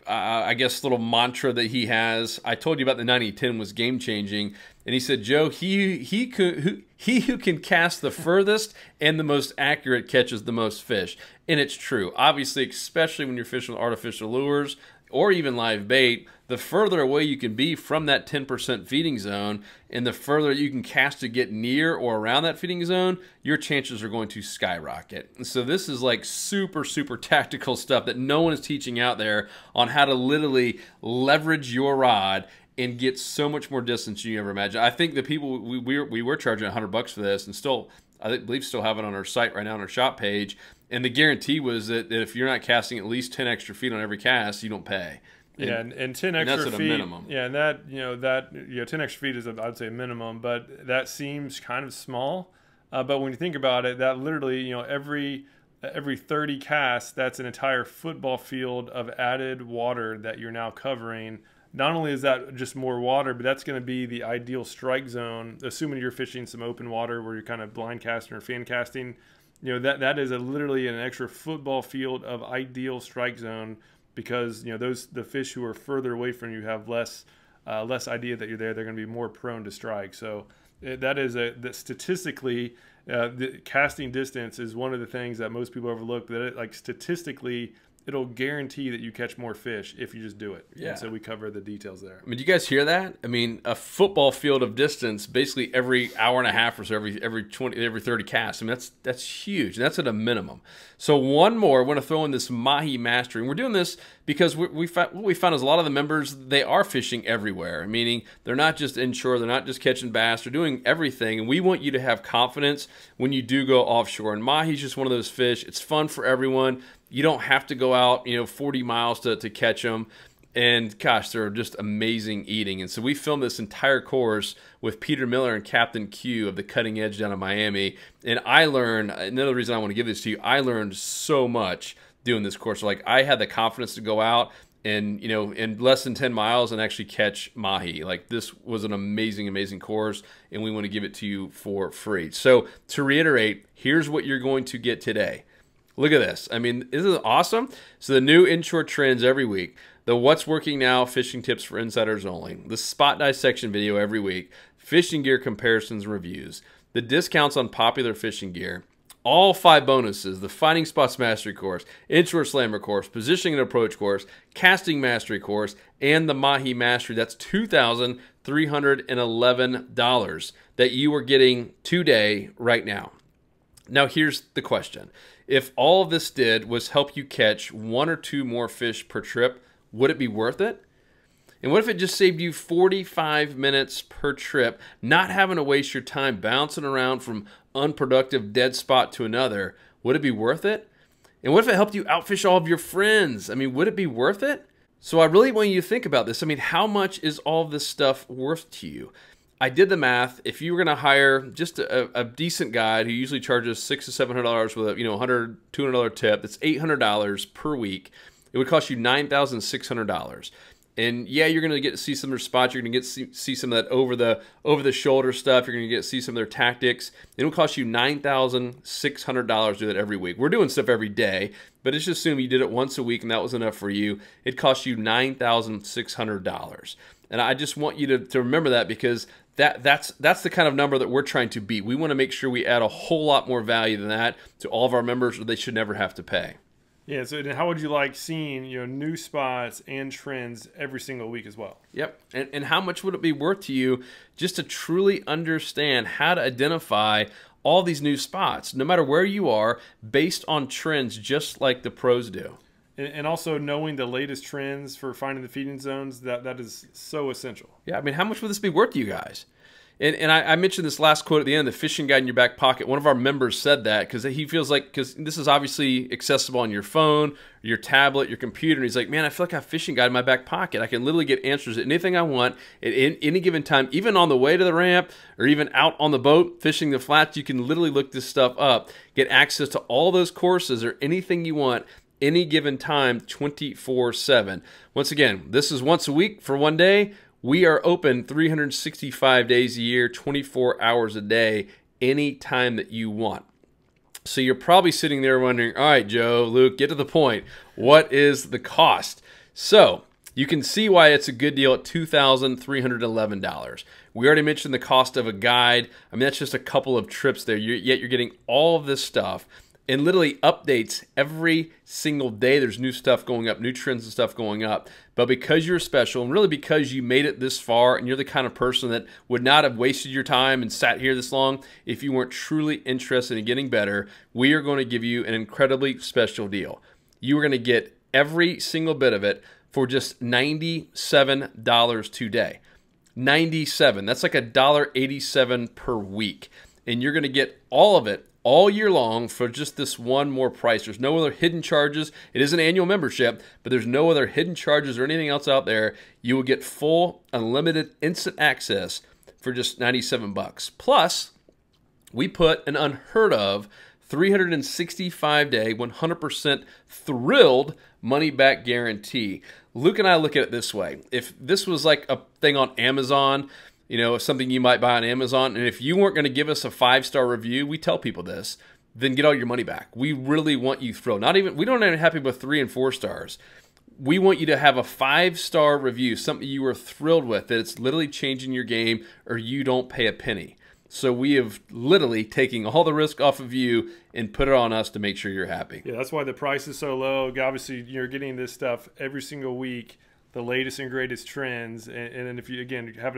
I guess, little mantra that he has. I told you about the 90-10 was game-changing, and he said, Joe, he who can cast the furthest and the most accurate catches the most fish. And it's true. Obviously, especially when you're fishing with artificial lures or even live bait, the further away you can be from that 10% feeding zone and the further you can cast to get near or around that feeding zone, your chances are going to skyrocket. And so this is like super, super tactical stuff that no one is teaching out there on how to literally leverage your rod and get so much more distance than you ever imagine. I think the people, we were charging $100 for this, and still, I believe still have it on our site right now on our shop page. And the guarantee was that if you're not casting at least 10 extra feet on every cast, you don't pay. Yeah, and 10 and extra that's at feet. a minimum. Yeah, and that 10 extra feet is I'd say a minimum, but that seems kind of small. But when you think about it, that literally every 30 casts, that's an entire football field of added water that you're now covering. Not only is that just more water, but that's going to be the ideal strike zone, assuming you're fishing some open water where you're kind of blind casting or fan casting. That is literally an extra football field of ideal strike zone, because the fish who are further away from you have less idea that you're there. They're going to be more prone to strike. So that statistically, the casting distance is one of the things that most people overlook. That statistically, it'll guarantee that you catch more fish if you just do it. Yeah. And so we cover the details there. I mean, do you guys hear that? I mean, a football field of distance, basically every hour and a half or so, every 30 casts. I mean, that's huge. And that's at a minimum. So one more, I want to throw in this Mahi Mastery. And we're doing this because what we found is a lot of the members, they are fishing everywhere, meaning they're not just inshore, they're not just catching bass, they're doing everything. And we want you to have confidence when you do go offshore. And Mahi's just one of those fish. It's fun for everyone. You don't have to go out, 40 miles to catch them. And gosh, they're just amazing eating. And so we filmed this entire course with Peter Miller and Captain Q of the Cutting Edge down in Miami. And I learned, another reason I want to give this to you, I learned so much doing this course. Like, I had the confidence to go out and, in less than 10 miles and actually catch Mahi. Like, this was an amazing, amazing course, and we want to give it to you for free. So to reiterate, here's what you're going to get today. Look at this. I mean, isn't it awesome? So the new inshore trends every week, the what's working now fishing tips for insiders only, the spot dissection video every week, fishing gear comparisons and reviews, the discounts on popular fishing gear, all 5 bonuses, the Finding Spots Mastery course, Inshore Slammer course, Positioning and Approach course, Casting Mastery course, and the Mahi Mastery. That's $2,311 that you are getting today right now. Now, here's the question. If all this did was help you catch 1 or 2 more fish per trip, would it be worth it? And what if it just saved you 45 minutes per trip, not having to waste your time bouncing around from unproductive dead spot to another? Would it be worth it? And what if it helped you outfish all of your friends? I mean, would it be worth it? So I really want you to think about this. I mean, how much is all this stuff worth to you? I did the math. If you were going to hire just a decent guide who usually charges $600 to $700 with a $100, $200 tip, that's $800 per week. It would cost you $9,600. And yeah, you're going to get to see some of their spots. You're going to get to see some of that over the shoulder stuff. You're going to get to see some of their tactics. It will cost you $9,600 to do that every week. We're doing stuff every day, but let's just assume you did it once a week and that was enough for you. It cost you $9,600. And I just want you to remember that, because that's the kind of number that we're trying to beat. We want to make sure we add a whole lot more value than that to all of our members, or they should never have to pay. Yeah, so how would you like seeing new spots and trends every single week as well? Yep, and how much would it be worth to you just to truly understand how to identify all these new spots, no matter where you are, based on trends, just like the pros do? And also knowing the latest trends for finding the feeding zones, that is so essential. Yeah, I mean, how much would this be worth to you guys? And I mentioned this last quote at the end, the fishing guide in your back pocket. One of our members said that because he feels like, because this is obviously accessible on your phone, your tablet, your computer. And he's like, man, I feel like I have a fishing guide in my back pocket. I can literally get answers at anything I want at any given time, even on the way to the ramp or even out on the boat fishing the flats. You can literally look this stuff up, get access to all those courses or anything you want any given time, 24/7. Once again, this is once a week for one day. We are open 365 days a year, 24 hours a day, any time that you want. So you're probably sitting there wondering, all right, Joe, Luke, get to the point. What is the cost? So you can see why it's a good deal at $2,311. We already mentioned the cost of a guide. I mean, that's just a couple of trips there. Yet you're getting all of this stuff. And literally updates every single day. There's new stuff going up, new trends and stuff going up. But because you're special, and really because you made it this far, and you're the kind of person that would not have wasted your time and sat here this long if you weren't truly interested in getting better, we are going to give you an incredibly special deal. You are going to get every single bit of it for just $97 today. $97. That's like $1.87 per week. And you're going to get all of it all year long for just this one more price. There's no other hidden charges. It is an annual membership, but there's no other hidden charges or anything else out there. You will get full, unlimited, instant access for just $97. Plus, we put an unheard of 365-day, 100% thrilled money-back guarantee. Luke and I look at it this way. If this was like a thing on Amazon, you know, something you might buy on Amazon, and if you weren't going to give us a 5-star review, we tell people this, then get all your money back. We really want you thrilled. We don't even happy with 3 and 4 stars. We want you to have a 5-star review, something you were thrilled with, that it's literally changing your game or you don't pay a penny. So we have literally taken all the risk off of you and put it on us to make sure you're happy. Yeah, that's why the price is so low. Obviously, you're getting this stuff every single week, the latest and greatest trends. And then if you, again, have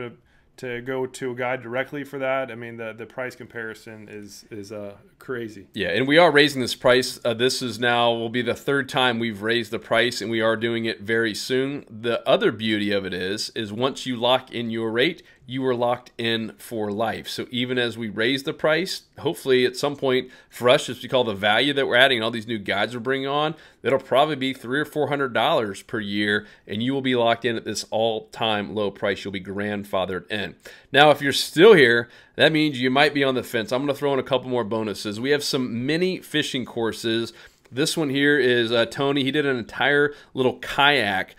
to go to a guide directly for that, I mean, the price comparison is crazy. Yeah, and we are raising this price. This is now will be the 3rd time we've raised the price, and we are doing it very soon. The other beauty of it is once you lock in your rate, you are locked in for life. So even as we raise the price, hopefully at some point for us, just because of the value that we're adding and all these new guides we're bringing on, that'll probably be $300 or $400 per year, and you will be locked in at this all-time low price. You'll be grandfathered in. Now, if you're still here, that means you might be on the fence. I'm going to throw in a couple more bonuses. We have some mini fishing courses. This one here is Tony. He did an entire little kayak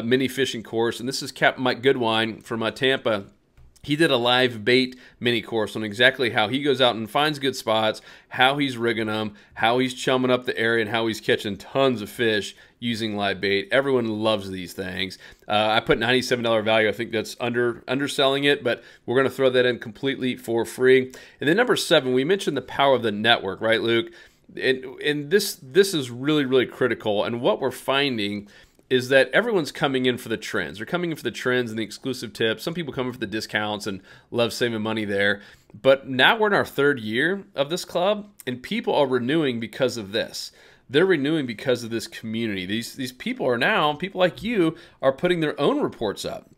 mini fishing course, and this is Captain Mike Goodwine from Tampa. He did a live bait mini course on exactly how he goes out and finds good spots, how he's rigging them, how he's chumming up the area, and how he's catching tons of fish using live bait. Everyone loves these things. I put $97 value. I think that's underselling it, but we're going to throw that in completely for free. And then number 7, we mentioned the power of the network, right, Luke? And this is really, really critical. And what we're finding is that everyone's coming in for the trends. They're coming in for the trends and the exclusive tips. Some people come in for the discounts and love saving money there. But now we're in our 3rd year of this club, and people are renewing because of this. They're renewing because of this community. These people are now, people like you, are putting their own reports up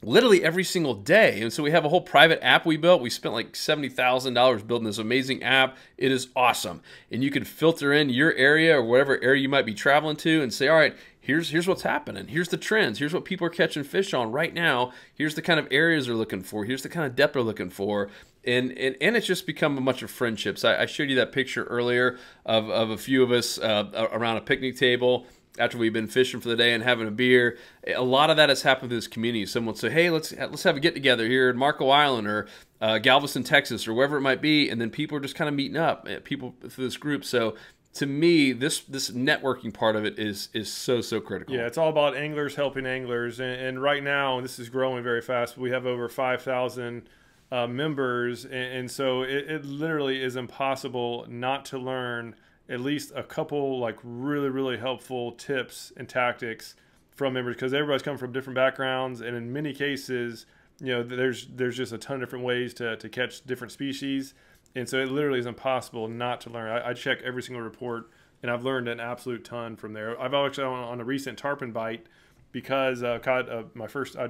literally every single day. And so we have a whole private app we built. We spent like $70,000 building this amazing app. It is awesome. And you can filter in your area or whatever area you might be traveling to and say, all right, here's what's happening. Here's the trends. Here's what people are catching fish on right now. Here's the kind of areas they're looking for. Here's the kind of depth they're looking for. And it's just become a bunch of friendships. I showed you that picture earlier of a few of us around a picnic table after we've been fishing for the day and having a beer. A lot of that has happened to this community. Someone will say, hey, let's have a get-together here in Marco Island or Galveston, Texas, or wherever it might be, and then people are just kind of meeting up, people through this group. So to me, this networking part of it is so critical. Yeah, it's all about anglers helping anglers. And right now, and this is growing very fast, we have over 5,000 members. And so it literally is impossible not to learn at least a couple like really helpful tips and tactics from members, because everybody's coming from different backgrounds, and in many cases, you know, there's just a ton of different ways to catch different species, and so it literally is impossible not to learn. I check every single report, and I've learned an absolute ton from there. I've actually on a recent tarpon bite, because caught my first. I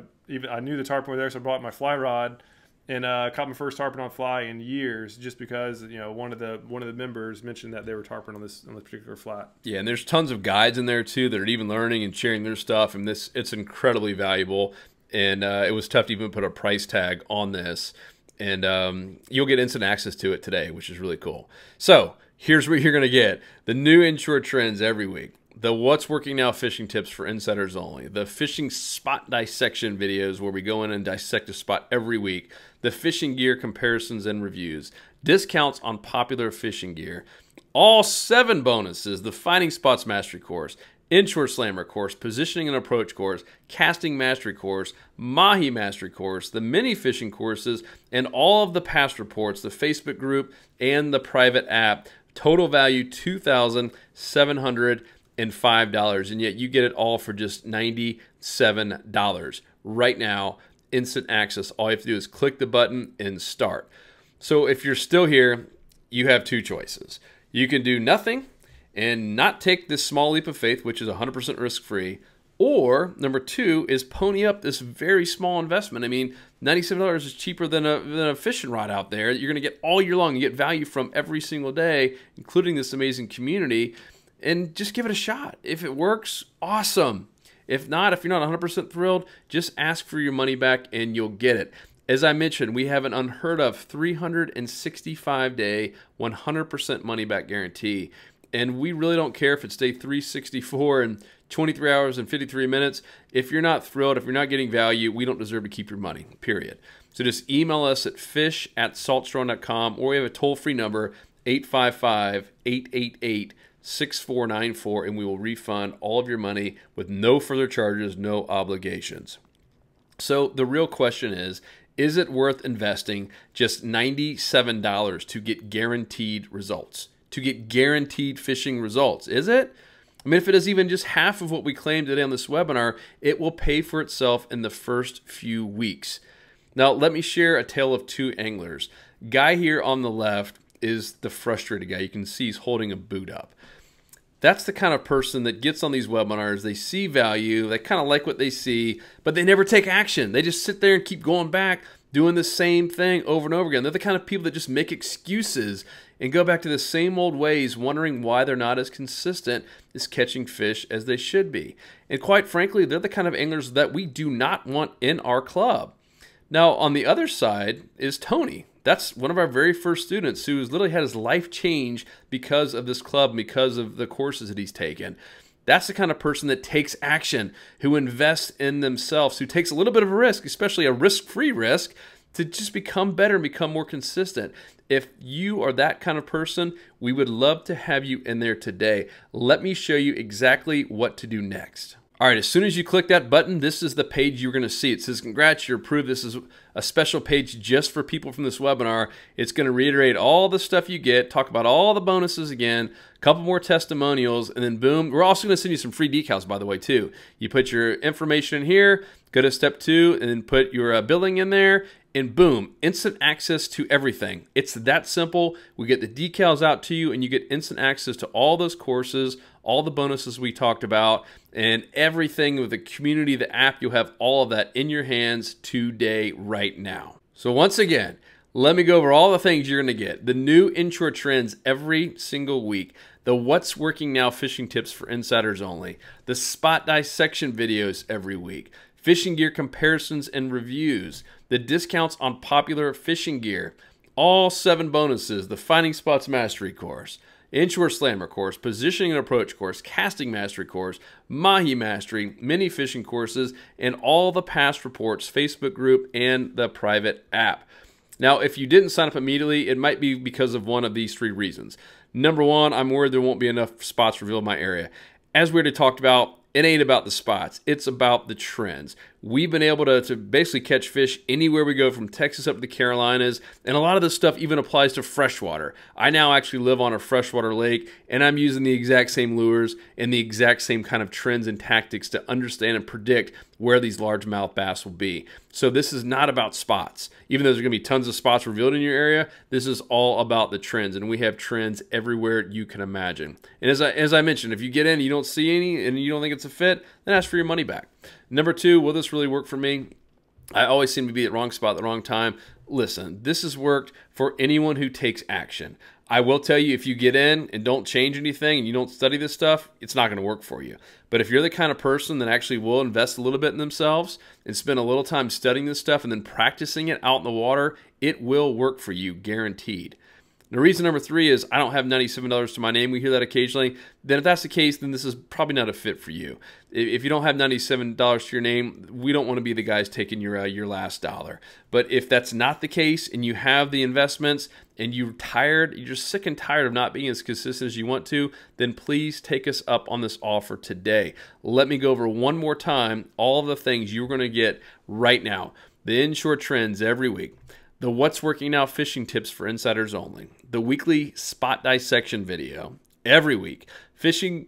knew the tarpon were there, so I brought my fly rod. And caught my first tarpon on fly in years, just because, you know, one of the members mentioned that they were tarpon on this particular flat. Yeah, and there's tons of guides in there too that are even learning and sharing their stuff, and it's incredibly valuable. And it was tough to even put a price tag on this, and you'll get instant access to it today, which is really cool. So here's what you're going to get: the new inshore trends every week. The What's Working Now fishing tips for insiders only. The fishing spot dissection videos where we go in and dissect a spot every week. The fishing gear comparisons and reviews. Discounts on popular fishing gear. All 7 bonuses. The Finding Spots Mastery Course. Inshore Slammer Course. Positioning and Approach Course. Casting Mastery Course. Mahi Mastery Course. The mini fishing courses. And all of the past reports. The Facebook group and the private app. Total value $2,705, and yet you get it all for just $97 right now. Instant access. All you have to do is click the button and start. So if you're still here, you have 2 choices. You can do nothing and not take this small leap of faith, which is 100% risk-free, Or number two is pony up this very small investment. I mean, $97 is cheaper than a fishing rod out there. You're going to get all year long. You get value from every single day, including this amazing community. And just give it a shot. If it works, awesome. If not, if you're not 100% thrilled, just ask for your money back and you'll get it. As I mentioned, we have an unheard of 365-day, 100% money back guarantee. And we really don't care if it's day 364 and 23 hours and 53 minutes. If you're not thrilled, if you're not getting value, we don't deserve to keep your money, period. So just email us at fish@saltstrong.com, or we have a toll-free number, 855-888-6494, and we will refund all of your money with no further charges, no obligations. So the real question is it worth investing just $97 to get guaranteed results? To get guaranteed fishing results? Is it? I mean, if it is even just half of what we claimed today on this webinar, it will pay for itself in the first few weeks. Now, let me share a tale of two anglers. Guy here on the left is the frustrated guy. You can see he's holding a boot up. That's the kind of person that gets on these webinars. They see value, they kind of like what they see, but they never take action. They just sit there and keep going back, doing the same thing over and over again. They're the kind of people that just make excuses and go back to the same old ways, wondering why they're not as consistent as catching fish as they should be. And quite frankly, they're the kind of anglers that we do not want in our club. Now, on the other side is Tony. That's one of our very first students who's literally had his life change because of this club, because of the courses that he's taken. That's the kind of person that takes action, who invests in themselves, who takes a little bit of a risk, especially a risk-free risk, to just become better and become more consistent. If you are that kind of person, we would love to have you in there today. Let me show you exactly what to do next. All right, as soon as you click that button, this is the page you're going to see. It says, congrats, you're approved. This is a special page just for people from this webinar. It's going to reiterate all the stuff you get, talk about all the bonuses again, a couple more testimonials, and then boom, we're also going to send you some free decals, by the way, too. You put your information in here, go to step 2, and then put your billing in there, and boom, instant access to everything. It's that simple. We get the decals out to you, and you get instant access to all those courses, all the bonuses we talked about, and everything with the community, the app. You'll have all of that in your hands today, right now. So once again, let me go over all the things you're going to get. The new inshore trends every single week. The What's Working Now fishing tips for insiders only. The spot dissection videos every week. Fishing gear comparisons and reviews. The discounts on popular fishing gear. All 7 bonuses. The Finding Spots Mastery course. Inshore Slammer course, Positioning and Approach course, Casting Mastery course, Mahi Mastery, mini fishing courses, and all the past reports, Facebook group, and the private app. Now, if you didn't sign up immediately, it might be because of one of these 3 reasons. Number 1, I'm worried there won't be enough spots revealed in my area. As we already talked about, it ain't about the spots. It's about the trends. We've been able to basically catch fish anywhere we go, from Texas up to the Carolinas, and a lot of this stuff even applies to freshwater. I now actually live on a freshwater lake, and I'm using the exact same lures and the exact same kind of trends and tactics to understand and predict where these largemouth bass will be. So this is not about spots. Even though there's going to be tons of spots revealed in your area, this is all about the trends, and we have trends everywhere you can imagine. And as I mentioned, if you get in and you don't see any and you don't think it's a fit, then ask for your money back. Number 2, will this really work for me? I always seem to be at the wrong spot at the wrong time. Listen, this has worked for anyone who takes action. I will tell you, if you get in and don't change anything and you don't study this stuff, it's not going to work for you. But if you're the kind of person that actually will invest a little bit in themselves and spend a little time studying this stuff and then practicing it out in the water, it will work for you, guaranteed. The reason number 3 is I don't have $97 to my name. We hear that occasionally. Then if that's the case, then this is probably not a fit for you. If you don't have $97 to your name, we don't want to be the guys taking your last dollar. But if that's not the case and you have the investments and you're sick and tired of not being as consistent as you want to, then please take us up on this offer today. Let me go over one more time all of the things you're going to get right now. The inshore trends every week. The What's Working Now fishing tips for insiders only. The weekly spot dissection video every week. Fishing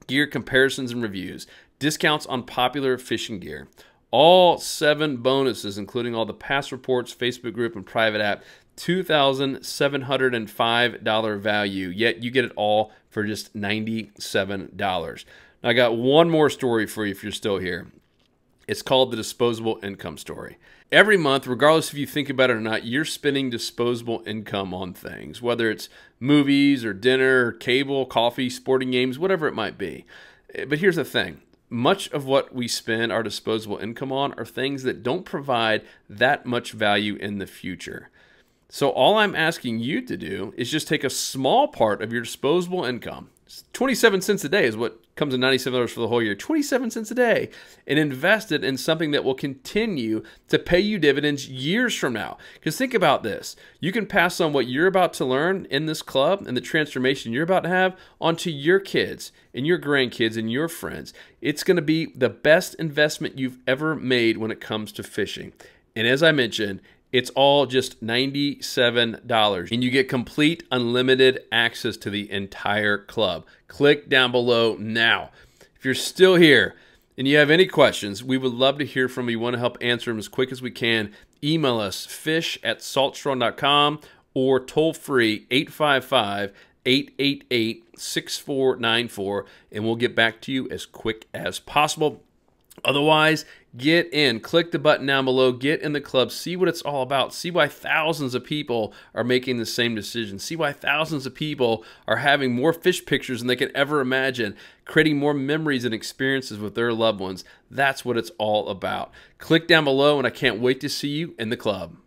gear comparisons and reviews. Discounts on popular fishing gear. All 7 bonuses, including all the past reports, Facebook group, and private app. $2,705 value, yet you get it all for just $97. I got one more story for you if you're still here. It's called the disposable income story. Every month, regardless if you think about it or not, you're spending disposable income on things, whether it's movies or dinner, or cable, coffee, sporting games, whatever it might be. But here's the thing. Much of what we spend our disposable income on are things that don't provide that much value in the future. So all I'm asking you to do is just take a small part of your disposable income. 27 cents a day is what comes to $97 for the whole year. 27 cents a day, and invest it in something that will continue to pay you dividends years from now. Because think about this. You can pass on what you're about to learn in this club and the transformation you're about to have onto your kids and your grandkids and your friends. It's going to be the best investment you've ever made when it comes to fishing. And as I mentioned, it's all just $97, and you get complete unlimited access to the entire club. Click down below now. If you're still here and you have any questions, we would love to hear from you. We want to help answer them as quick as we can. Email us, fish@saltstrong.com, or toll free 855-888-6494, and we'll get back to you as quick as possible. Otherwise, get in. Click the button down below. Get in the club. See what it's all about. See why thousands of people are making the same decision. See why thousands of people are having more fish pictures than they can ever imagine, creating more memories and experiences with their loved ones. That's what it's all about. Click down below, and I can't wait to see you in the club.